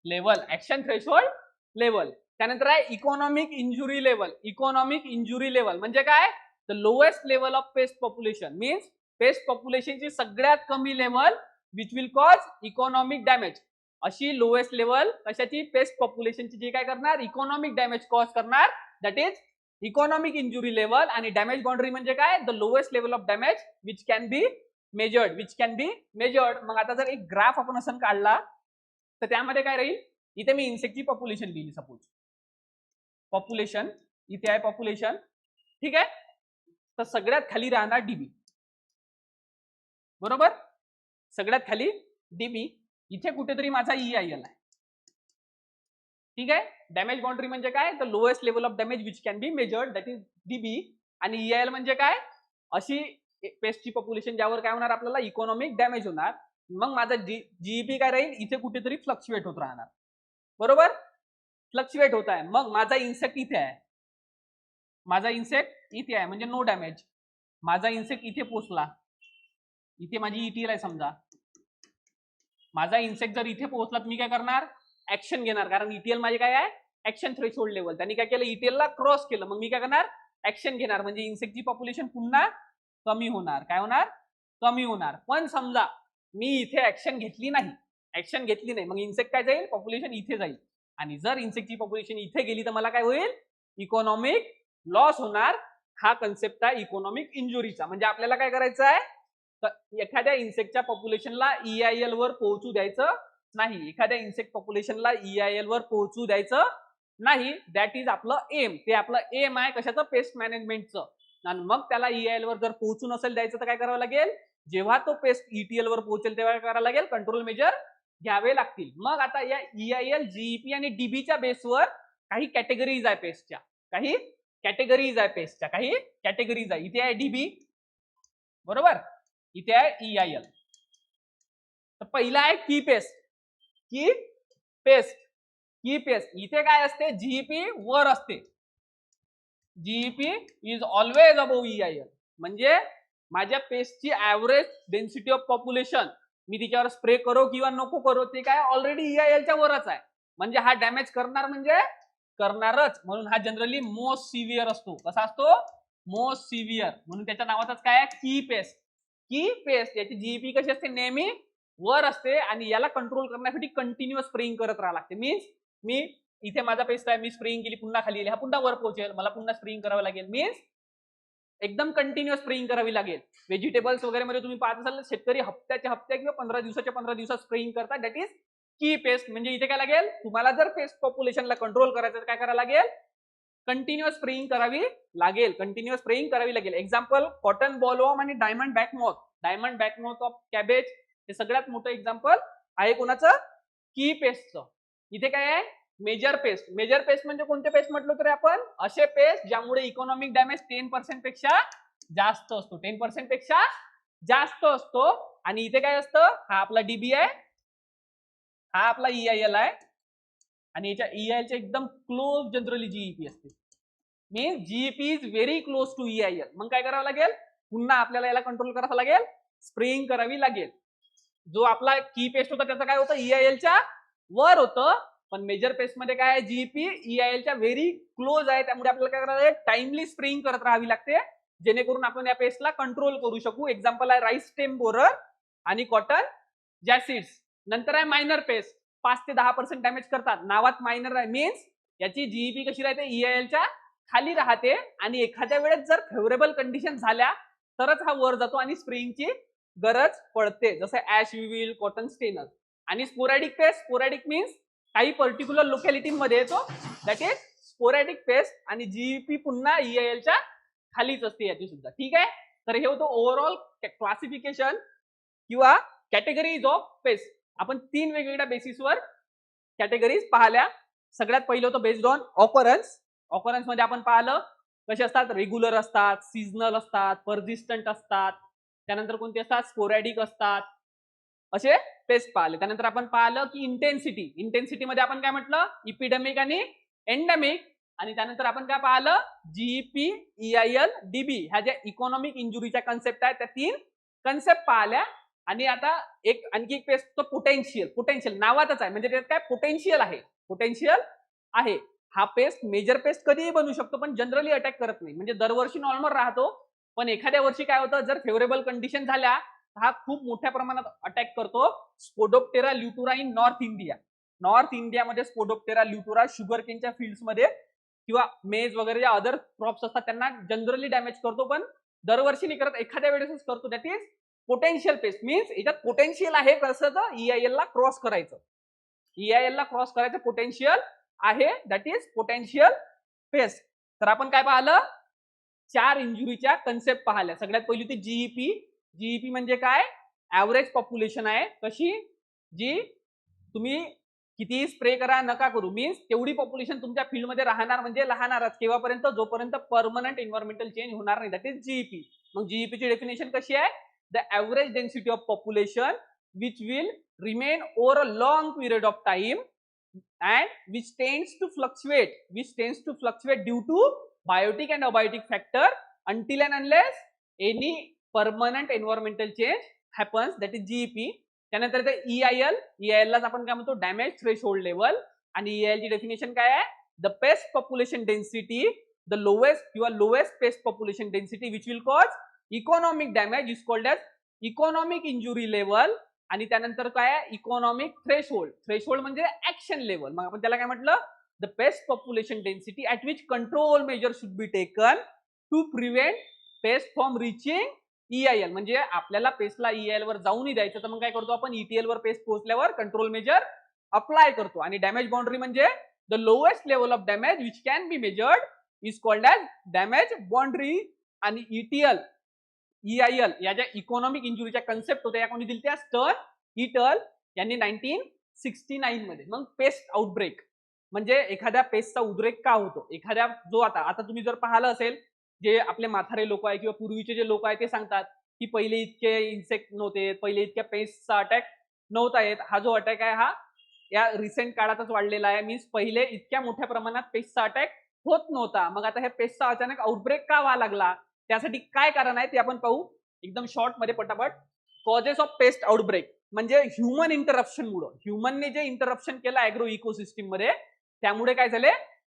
A: level. Action threshold level. त्यानंतर आहे economic injury level. Economic injury level म्हणजे काय, the lowest level of pest population. Means pest पॉप्युलेशनची सगळ्यात कमी level which will cause economic damage. अशी लोएस्ट लेवल कशाची, पेस्ट पॉप्युलेशनची, जी काय करणार, इकॉनॉमिक डॅमेज कॉज करणार. That is economic injury level. आणि डॅमेज बाउंड्री म्हणजे काय, the lowest level of damage which can be measured. Which can be measured. मग आता जर एक ग्राफ आपण असं काढला तर त्यामध्ये काय राहील, इथे मी इन्सेक्टची पॉप्युलेशन लिहिली. सपोज पॉप्युलेशन इथे आहे, पॉप्युलेशन, ठीक आहे. तर सगळ्यात खाली राहणार डीबी, बरोबर. सगळ्यात खाली डीबी. इथे कुठेतरी माझा EIL आहे, ठीक आहे. डॅमेज बाउंड्री म्हणजे काय, the lowest level of damage which can be measured, that is dB. आणि EIL म्हणजे काय, अशी पेस्टची पॉप्युलेशन ज्यावर काय होणार, आपल्याला इकॉनॉमिक डॅमेज होणार. मग माझा GEP काय राहील, इथे कुठेतरी फ्लक्च्युएट होत राहणार, बरोबर. फ्लक्च्युएट होत आहे. मग माझा इन्सेक्ट इथे आहे, माझा इन्सेक्ट इथे आहे म्हणजे नो डॅमेज. माझा इन्सेक्ट इथे पोहोचला, इथे माझी ETL आहे समजा. माझा इन्सेक्ट जर इथे पोहोचला तर मी काय करणार, ऍक्शन घेणार, कारण ETL माझे काय आहे, ऍक्शन थ्रेशोल्ड लेवल. त्यांनी काय केलं, ETL ला क्रॉस केलं. मग मी काय करणार, ऍक्शन घेणार. म्हणजे इन्सेक्टची पॉप्युलेशन पुन्हा कमी होणार. काय होणार, कमी होणार. पण समजा मी इथे ऍक्शन घेतली नाही, ऍक्शन घेतली नाही, मग इन्सेक्ट काय जाईल, पॉप्युलेशन इथे जाईल. आणि जर इन्सेक्टची पॉप्युलेशन इथे गेली तर मला काय होईल, इकॉनॉमिक लॉस होणार. हा कन्सेप्ट आहे इकॉनॉमिक इंजुरीचा. म्हणजे आपल्याला काय करायचं आहे, एखाद्या इन्सेक्टच्या पॉप्युलेशनला EIL वर पोहोचू द्यायचं नाही. एखाद्या इन्सेक्ट पॉप्युलेशनला EIL वर पोहोचू द्यायचं नाही. दॅट इज आपलं एम. ते आपलं एम आहे कशाचं, पेस्ट मॅनेजमेंटचं. आणि मग त्याला EIL वर जर पोहोचू नसेल द्यायचं तर काय करावं लागेल, जेव्हा तो पेस्ट ETL वर पोहोचेल तेव्हा काय करावं लागेल, कंट्रोल मेजर घ्यावे लागतील. मग आता या EIL, GEP आणि DB बेसवर काही कॅटेगरीज आहे पेस्टच्या, काही कॅटेगरीज आहे पेस्टच्या, काही कॅटेगरीज आहे. इथे आहे DB, बरोबर, इथे आहे EIL. तर पहिला आहे की पेस्ट. की पेस्ट, की पेस्ट. इथे काय असते, GEP वर असते. GEP is always above EIL. म्हणजे माझ्या पेस्टची ऍव्हरेज डेन्सिटी ऑफ पॉप्युलेशन, मी तिच्यावर स्प्रे करो किंवा नको करो, ते काय ऑलरेडी EILच्या वरच आहे. म्हणजे हा डॅमेज करणार, म्हणजे करणारच. म्हणून हा जनरली मोस्ट सिव्हिअर असतो. कसा असतो, मोस्ट सिव्हिअर. म्हणून त्याच्या नावातच काय आहे, की पेस्ट. की पेस्ट याची GEP कशी असते, नेहमी वर असते. आणि याला कंट्रोल करण्यासाठी कंटिन्युअस स्प्रेइंग करत राहावं लागते. मीन्स मी इथे माझा पेस्ट आहे, मी स्प्रेइंग केली, पुन्हा खाली येईल, हा पुन्हा वर पोहोचेल, मला पुन्हा स्प्रेइंग करावं लागेल. मीन्स एकदम कंटिन्युअस स्प्रेइंग करावी लागेल. व्हेजिटेबल्स वगैरे मध्ये तुम्ही पाहत असाल, शेतकरी हप्त्याच्या हप्त्या किंवा 15 दिवसाच्या 15 दिवसात स्प्रेइंग करतात. दॅट इज की पेस्ट. म्हणजे इथे काय लागेल, तुम्हाला जर पेस्ट पॉप्युलेशनला कंट्रोल करायचं तर काय करायला लागेल, कंटिन्युअस स्प्रेइंग करावी लागेल, कंटिन्युअस स्प्रेइंग करावी लागेल. एक्झाम्पल कॉटन बॉलवॉर्म आणि डायमंड बॅकमॉथ. डायमंड बॅकमॉथ ऑफ कॅबेज हे सगळ्यात मोठं एक्झाम्पल आहे कोणाचं, की पेस्टचं. इथे काय आहे, मेजर पेस्ट. मेजर पेस्ट म्हणजे कोणते पेस्ट म्हटलं तरी आपण, असे पेस्ट ज्यामुळे इकॉनॉमिक डॅमेज 10% पेक्षा जास्त असतो, 10% पेक्षा जास्त असतो. आणि इथे काय असतं, हा आपला डीबी आहे, हा आपला EIL आहे, आणि याच्या EIL च्या एकदम क्लोज जनरली जीईपी असते. Means GEP is very close to EIL. मग काय करावं लागेल, पुन्हा आपल्याला याला कंट्रोल करावं लागेल, स्प्रेइंग करावी लागेल. जो आपला की पेस्ट होता त्याचं काय होतं, EIL च्या वर होतं, पण मेजर पेस्ट मध्ये काय आहे, जीईपी EIL च्या व्हेरी क्लोज आहे. त्यामुळे आपल्याला काय करावं लागेल, टाइमली स्प्रेइंग करत राहावी लागते, जेणेकरून आपण या पेस्टला कंट्रोल करू शकू. एक्झाम्पल आहे राईस स्टेम बोरर आणि कॉटन जॅसिड्स. नंतर आहे मायनर पेस्ट, 5 ते 10% डॅमेज करतात. नावात मायनर आहे, मीन्स याची जीईपी कशी राहते, EIL च्या खाली राहते, आणि एखाद्या वेळेस जर फेवरेबल कंडिशन झाल्या तरच हा वर जातो आणि स्प्रेइंगची गरज पडते, जसं ऍश विविल, कॉटन स्टेनर. आणि स्पोरॅडिक पेस्ट, स्पोरॅडिक मीन्स काही पर्टिक्युलर लोकॅलिटी मध्ये येतो, दॅट इज स्पोरॅडिक पेस्ट, आणि जीईपी पुन्हा EIL च्या खालीच असते याची सुद्धा. ठीक आहे, तर हे होतं ओव्हरऑल क्लासिफिकेशन किंवा कॅटेगरीज ऑफ पेस्ट. आपण 3 वेगवेगळ्या बेसिसवर कॅटेगरीज पाहिल्या. सगळ्यात पहिलं होतं बेस्ड ऑन ऑकरन्स. ऑकरन्स मध्ये आपण पाहिलं कसे असतात, रेग्युलर असतात, सीझनल असतात, परसिस्टंट असतात, त्यानंतर कोणते असतात, स्पोरॅडिक असतात, असे पेस्ट पाहिले. त्यानंतर आपण पाहिलं की इंटेन्सिटी. इंटेन्सिटी मध्ये आपण काय म्हटलं, इपिडेमिक आणि एंडेमिक. आणि त्यानंतर आपण काय पाहिलं, जीईपी, EIL, डीबी ह्या ज्या इकॉनॉमिक इंजुरीच्या कन्सेप्ट आहेत त्या 3 कन्सेप्ट पाहिल्या. आणि आता आणखी एक पेस्ट, तो पोटेन्शियल. पोटेन्शियल नावातच आहे, म्हणजे त्यात काय पोटेन्शियल आहे, पोटेन्शियल आहे. हा पेस्ट मेजर पेस्ट कधीही बनू शकतो, पण जनरली अटॅक करत नाही, म्हणजे दरवर्षी नॉर्मल राहतो, पण एखाद्या वर्षी काय होतं, जर फेवरेबल कंडिशन झाल्या हा खूप मोठ्या प्रमाणात अटॅक करतो. Spodoptera litura in north India. North इंडियामध्ये स्पोडोप्टेरा ल्युटुरा शुगर केनच्या फील्ड्समध्ये किंवा मेज वगैरे ज्या अदर क्रॉप्स असतात त्यांना जनरली डॅमेज करतो, पण दरवर्षी नाही करत, एखाद्या वेळेसच करतो. That is potential paste. Means याच्यात पोटेन्शियल आहे कसं, तर EIL ला क्रॉस करायचं, EIL ला क्रॉस करायचं पोटेन्शियल आहे, दॅट इज पोटेन्शियल पेस्ट. तर आपण काय पाहिलं, 4 इंजुरीच्या कन्सेप्ट पाहिल्या. सगळ्यात पहिली होती जीईपी. जीईपी म्हणजे काय, ऍव्हरेज पॉप्युलेशन आहे, कशी, जी तुम्ही किती स्प्रे करा नका करू, मीन्स तेवढी पॉप्युलेशन तुमच्या फील्डमध्ये राहणार, म्हणजे राहणारच केव्हापर्यंत, जोपर्यंत परमनंट एन्व्हायरमेंटल चेंज होणार नाही, दॅट इज जीईपी. मग जीईपी ची डेफिनेशन कशी आहे, the average density of population which will remain over a long period of time and which tends to fluctuate due to biotic and abiotic factor until and unless any permanent environmental change happens, that is GEP. त्यानंतर ते EIL लाच आपण काय म्हणतो, damage threshold level. आणि EIL ची definition काय आहे, the pest population density, the lowest pest population density which will cause economic damage is called as economic injury level. आणि त्यानंतर काय आहे, इकॉनॉमिक थ्रेशोल्ड. थ्रेशोल्ड म्हणजे ऍक्शन लेवल. मग आपण त्याला काय म्हटलं, the pest population density at which control measure should be taken to prevent pest from reaching EIL. म्हणजे आपल्याला पेस्टला EIL वर जाऊन द्यायचं, तर मग काय करतो आपण, ETL वर पेस्ट पोहोचल्यावर कंट्रोल मेजर अप्लाय करतो. आणि डॅमेज बाउंड्री म्हणजे the lowest level of damage which can be measured is called as damage boundary. आणि EIL या ज्या इकॉनॉमिक इंजुरीच्या कन्सेप्ट होत्या या कोणी दिल्या, स्टर्न इटल यांनी 1969 मध्ये. मग पेस्ट आउटब्रेक म्हणजे एखाद्या पेस्टचा उद्रेक का होतो, एखाद्या जो आता तुम्ही जर पाहिलं असेल, जे आपले म्हातारे लोक आहे किंवा पूर्वीचे जे लोक आहेत ते सांगतात की पहिले इतके इन्सेक्ट नव्हते, पहिले इतक्या पेस्टचा अटॅक नव्हता येत. हा जो अटॅक आहे हा या रिसेंट काळातच वाढलेला आहे. मीन्स पहिले इतक्या मोठ्या प्रमाणात पेस्टचा अटॅक होत नव्हता. मग आता हे पेस्टचा अचानक आउटब्रेक का व्हायला लागला, त्यासाठी काय कारण आहे ते आपण पाहू एकदम शॉर्ट मध्ये पटापट. कॉजेस ऑफ पेस्ट आउटब्रेक म्हणजे ह्युमन इंटरप्शन मुळे, ह्युमनने जे इंटरप्शन केलं अॅग्रो इकोसिस्टीम मध्ये, त्यामुळे काय झाले,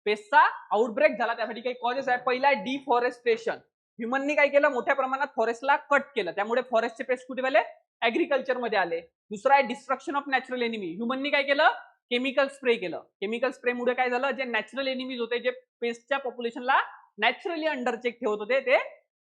A: पेस्टचा आउटब्रेक झाला. त्यासाठी काही कॉजेस आहे. पहिला आहे डिफॉरेस्टेशन. ह्युमनने काय केलं, मोठ्या प्रमाणात फॉरेस्टला कट केलं, त्यामुळे फॉरेस्टचे पेस्ट कुठे आले, ऍग्रिकल्चर मध्ये आले. दुसरा आहे डिस्ट्रक्शन ऑफ नॅचरल एनिमी. ह्युमनने काय केलं, केमिकल स्प्रे केलं. केमिकल स्प्रेमुळे काय झालं, जे नॅचरल एनिमीज होते, जे पेस्टच्या पॉप्युलेशनला नॅचरली अंडरचेक ठेवत होते, ते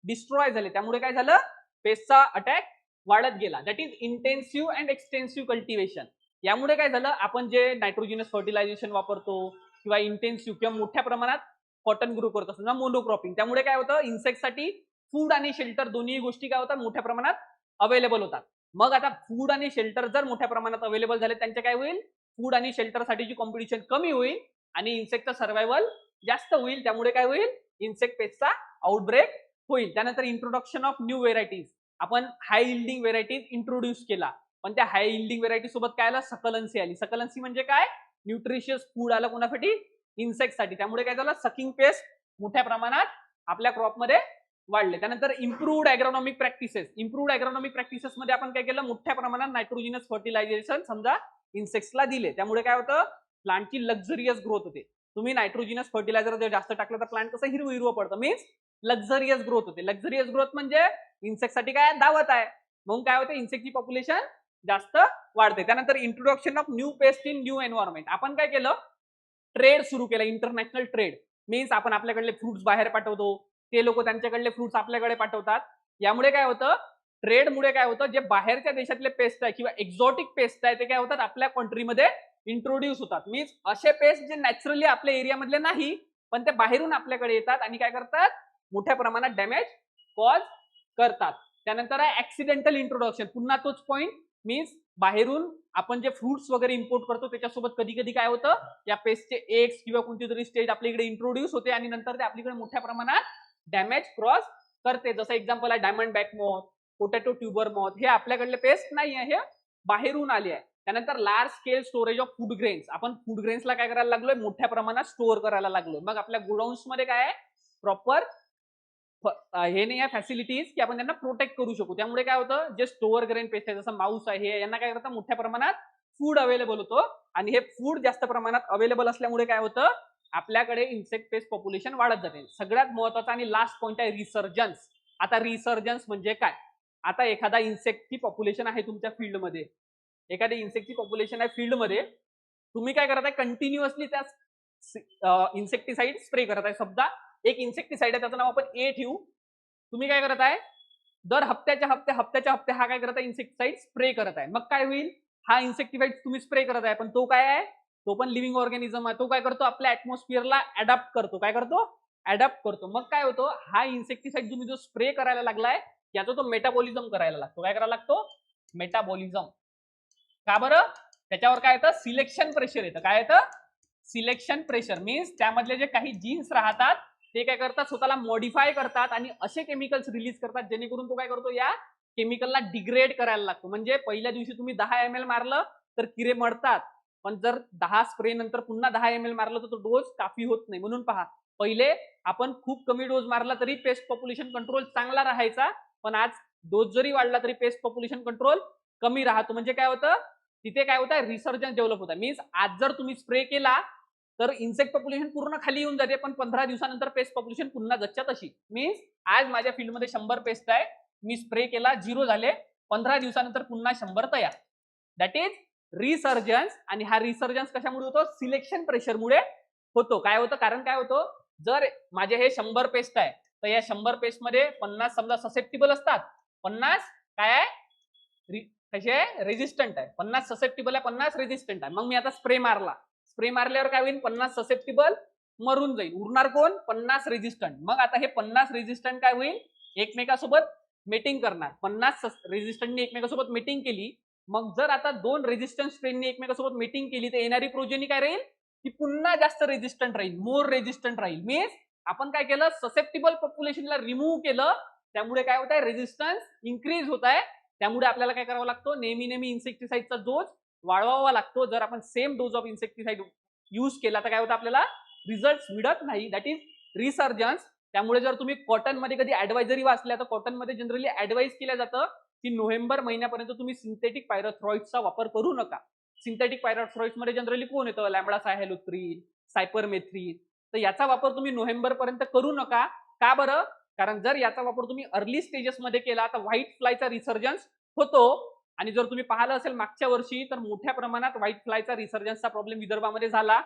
A: डिस्ट्रॉय झाले. त्यामुळे काय झालं, पेस्टचा अटॅक वाढत गेला. That is intensive and extensive cultivation. यामुळे काय झालं, आपण जे नायट्रोजिनस फर्टिलायझेशन वापरतो किंवा इंटेन्सिव्ह किंवा मोठ्या प्रमाणात कॉटन ग्रो करतो, समजा मोनोक्रॉपिंग. त्यामुळे काय होतं, इन्सेक्टसाठी फूड आणि शेल्टर दोन्ही गोष्टी काय होतात, मोठ्या प्रमाणात अवेलेबल होतात. मग आता फूड आणि शेल्टर जर मोठ्या प्रमाणात अवेलेबल झाले, त्यांचे काय होईल, फूड आणि शेल्टरसाठीची कॉम्पिटिशन कमी होईल आणि इन्सेक्टचा सर्व्हायव्हल जास्त होईल. त्यामुळे काय होईल, इन्सेक्ट पेस्टचा आउटब्रेक होईल. त्यानंतर इंट्रोडक्शन ऑफ न्यू व्हेरायटीज. आपण हाय इल्डिंग व्हेरायटीज इंट्रोड्यूस केला, पण त्या हाय इल्डिंग व्हेरायटी सोबत काय आलं, सकलन्सी आली. सकलन्सी म्हणजे काय, न्यूट्रिशियस फूड आलं कोणासाठी, इन्सेक्टसाठी. त्यामुळे काय झालं, सकिंग पेस्ट मोठ्या प्रमाणात आपल्या क्रॉपमध्ये वाढले. त्यानंतर इम्प्रूव्ड ॲग्रोनॉमिक प्रॅक्टिसेस. इम्प्रूव्ड ॲग्रोनॉमिक प्रॅक्टिसेस मध्ये आपण काय केलं, मोठ्या प्रमाणात नायट्रोजिनस फर्टिलायझेशन समजा इन्सेक्ट्सला दिले. त्यामुळे काय होतं, प्लांटची लक्झरियस ग्रोथ होते. तुम्ही नायट्रोजिनस फर्टिलायझर जर जास्त टाकलं तर प्लांट कसं हिरवं हिरवं पडतं, मीन्स लक्झरियस ग्रोथ होते. लक्झरियस ग्रोथ म्हणजे इन्सेक्टसाठी काय दावत आहे, म्हणून काय होते, इन्सेक्टची पॉप्युलेशन जास्त वाढते. त्यानंतर introduction of new paste in new environment. आपण काय केलं, ट्रेड सुरू केला, इंटरनॅशनल ट्रेड. मीन्स आपण आपल्याकडले फ्रुट्स बाहेर पाठवतो, ते लोक त्यांच्याकडले फ्रुट्स आपल्याकडे पाठवतात. यामुळे काय होतं, ट्रेडमुळे काय होतं, जे बाहेरच्या देशातले पेस्ट आहे किंवा एक्झॉटिक पेस्ट आहे ते काय होतात, आपल्या कंट्रीमध्ये इंट्रोड्यूस होतात. मीन्स असे पेस्ट जे नॅचरली आपल्या एरियामधले नाही, पण ते बाहेरून आपल्याकडे येतात आणि काय करतात, मोठ्या प्रमाणात डॅमेज कॉज करतात. त्यानंतर आहे ऍक्सिडेंटल इंट्रोडक्शन. पुन्हा तोच पॉइंट, मीन्स बाहेरून आपण जे फ्रुट्स वगैरे इम्पोर्ट करतो त्याच्यासोबत कधी कधी काय होतं, या पेस्टचे एग्स किंवा कोणती तरी स्टेज आपल्या इकडे इंट्रोड्यूस होते आणि नंतर ते आपल्याकडे मोठ्या प्रमाणात डॅमेज क्रॉस करते. जसं एक्झाम्पल आहे diamond back moth, potato tuber moth. हे आपल्याकडले पेस्ट नाही आहे, हे बाहेरून आले आहे. त्यानंतर large scale storage of food grains. आपण फूड ग्रेन्सला काय करायला लागलोय, मोठ्या प्रमाणात स्टोअर करायला लागलोय. मग आपल्या गोडाऊन्स मध्ये काय आहे, प्रॉपर हे नाही आहे फॅसिलिटीज की आपण त्यांना प्रोटेक्ट करू शकू. त्यामुळे काय होतं, जे स्टोअर ग्रेन पेस्ट आहे जसं माऊस आहे, यांना काय करतं, मोठ्या प्रमाणात फूड अवेलेबल होतो आणि हे फूड जास्त प्रमाणात अवेलेबल असल्यामुळे काय होतं, आपल्याकडे इन्सेक्ट पेस्ट पॉप्युलेशन वाढत जाते. सगळ्यात महत्वाचा आणि लास्ट पॉइंट आहे रिसर्जन्स. आता रिसर्जन्स म्हणजे काय, आता एखादा इन्सेक्टची पॉप्युलेशन आहे तुमच्या फील्डमध्ये, एखादी इन्सेक्टची पॉप्युलेशन आहे फील्डमध्ये, तुम्ही काय करत आहे, कंटिन्युअसली त्या इन्सेक्टिसाइड स्प्रे करत आहे. समजा एक इन्सेक्टिसाइड आहे, त्याचं नाव आपण ए ठेवू. तुम्ही काय करत आहे, दर हप्त्याच्या हप्ते हा काय करत आहे, इन्सेक्टिसाइड स्प्रे करत आहे. मग काय होईल, हा इन्सेक्टिसाइड तुम्ही स्प्रे करत आहे, पण तो काय आहे, तो पण लिव्हिंग ऑर्गॅनिझम आहे. तो काय करतो, आपल्या ऍटमॉस्फिअरला अडॅप्ट करतो. काय करतो, अडॅप्ट करतो. मग काय होतो, हा इन्सेक्टिसाइड तुम्ही जो स्प्रे करायला लागलाय, याचा तो मेटाबॉलिझम करायला लागतो. काय करायला लागतो, मेटाबॉलिझम. का बरं, त्याच्यावर काय येतं, सिलेक्शन प्रेशर येतं. काय येतं, सिलेक्शन प्रेशर. मीन्स त्यामधले जे काही जीन्स राहतात ते काय करतात, स्वतःला मॉडिफाय करतात आणि असे केमिकल्स रिलीज करतात जेणेकरून तो काय करतो, या केमिकलला डिग्रेड करायला लागतो. म्हणजे पहिल्या दिवशी तुम्ही 10 ml मारलं तर किरे मरतात, पण जर 10 स्प्रे नंतर पुन्हा 10 ml मारलं तर तो डोस काफी होत नाही. म्हणून पहा, पहिले आपण खूप कमी डोस मारला तरी पेस्ट पॉप्युलेशन कंट्रोल चांगला राहायचा, पण आज डोस जरी वाढला तरी पेस्ट पॉप्युलेशन कंट्रोल कमी राहतो. म्हणजे काय होतं, तिथे काय होतं, रिसर्जन्स डेव्हलप होता. मीन्स आज जर तुम्ही स्प्रे केला तर इन्सेक्ट पॉप्युलेशन पूर्ण खाली येऊन जाते, पण 15 दिवसानंतर पेस्ट पॉप्युलेशन पुन्हा जच्च्या तशी. मीन्स आज माझ्या फील्डमध्ये 100 पेस्ट आहे, मी स्प्रे केला 0 झाले, 15 दिवसानंतर पुन्हा 100 तयार. That is resurgence. आणि हा रिसर्जन्स कशामुळे होतो, सिलेक्शन प्रेशरमुळे होतो. काय होतं, कारण काय होतं, जर माझे हे 100 पेस्ट आहे तर या 100 पेस्ट मध्ये 50 समजा ससेप्टिबल असतात, 50 काय आहे, कसे रेजिस्टंट आहे, 50 ससेप्टिबल आहे, 50 रेजिस्टंट आहे. मग मी आता स्प्रे मारला, स्प्रे मारल्यावर काय होईल, 50 ससेप्टिबल मरून जाईल, उरणार कोण, 50 रेजिस्टंट. मग आता हे 50 रेजिस्टंट काय होईल, एकमेकासोबत मीटिंग करणार. 50 रेजिस्टंटनी एकमेकासोबत मीटिंग केली, मग जर आता 2 रेजिस्टंट स्ट्रेननी एकमेकासोबत मीटिंग केली तर येणारी प्रोजेनी काय राहील, ती पुन्हा जास्त रेजिस्टंट राहील, मोर रेजिस्टंट राहील. मीन्स आपण काय केलं, ससेप्टिबल पॉप्युलेशनला रिमूव्ह केलं, त्यामुळे काय होत आहे, रेजिस्टन्स इन्क्रीज होत आहे. त्यामुळे आपल्याला काय करावं लागतो, नेहमी नेहमी इन्सेक्टिसाइडचा डोस वाढवावा लागतो. जर आपण same dose of insecticide use केला तर काय होतं, आपल्याला रिझल्ट मिळत नाही. That is resurgence. त्यामुळे जर तुम्ही कॉटन मध्ये कधी ऍडवायझरी वाचल्या तर कॉटन मध्ये जनरली ऍडवाइज केलं जातं की नोव्हेंबर महिन्यापर्यंत तुम्ही सिंथेटिक पायरोथ्रॉइड्सचा वापर करू नका. सिंथेटिक पायरोथ्रॉइड्स मध्ये जनरली कोण येतं, लॅम्बडा सायहॅलोथ्रिन, सायपरमेथ्रिन. तर याचा वापर तुम्ही नोव्हेंबर पर्यंत करू नका. का बरं, कारण जर याचा वापर तुम्ही अर्ली स्टेजेस मध्ये केला तर व्हाईट फ्लायचा रिसर्जन्स होतो. आणि जर तुम्ही पाहिलं असेल मागच्या वर्षी तर मोठ्या प्रमाणात व्हाईट फ्लायचा रिसर्जन्सचा प्रॉब्लेम विदर्भामध्ये झाला.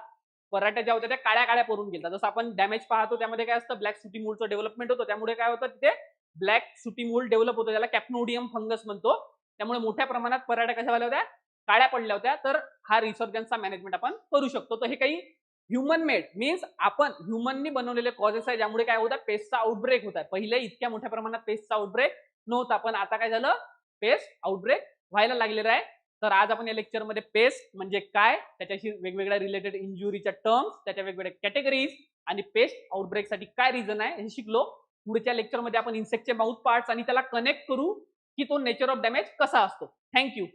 A: पराठ्या ज्या होत्या त्या काळ्या काळ्या पडून गेल्या. जसं आपण डॅमेज पाहतो त्यामध्ये काय असतं, ब्लॅक सुटी मूळचं डेव्हलपमेंट होतं. त्यामुळे काय होतं, तिथे ब्लॅक सुटी मूळ डेव्हलप होतं, त्याला कॅप्नोडियम फंगस म्हणतो. त्यामुळे मोठ्या प्रमाणात पराठ्या कशा झाल्या होत्या, काळ्या पडल्या होत्या. तर हा रिसर्जन्सचा मॅनेजमेंट आपण करू शकतो. तर हे काही ह्युमन मेड मीन्स आपण ह्युमननी बनवलेले कॉजेस आहे ज्यामुळे काय होतात पेस्टचा आउटब्रेक होत आहे. पहिले इतक्या मोठ्या प्रमाणात पेस्टचा आउटब्रेक नव्हता, पण आता काय झालं पेस्ट आउटब्रेक व्हायला लागलेलं आहे. तर आज आपण या लेक्चरमध्ये पेस्ट म्हणजे काय, त्याच्याशी वेगवेगळ्या रिलेटेड इंजुरीच्या टर्म्स, त्याच्या वेगवेगळ्या कॅटेगरीज आणि पेस्ट आउटब्रेकसाठी काय रिझन आहे हे शिकलो. पुढच्या लेक्चरमध्ये आपण इन्सेक्टचे माउथ पार्ट्स आणि त्याला कनेक्ट करू की तो नेचर ऑफ डॅमेज कसा असतो. थँक्यू.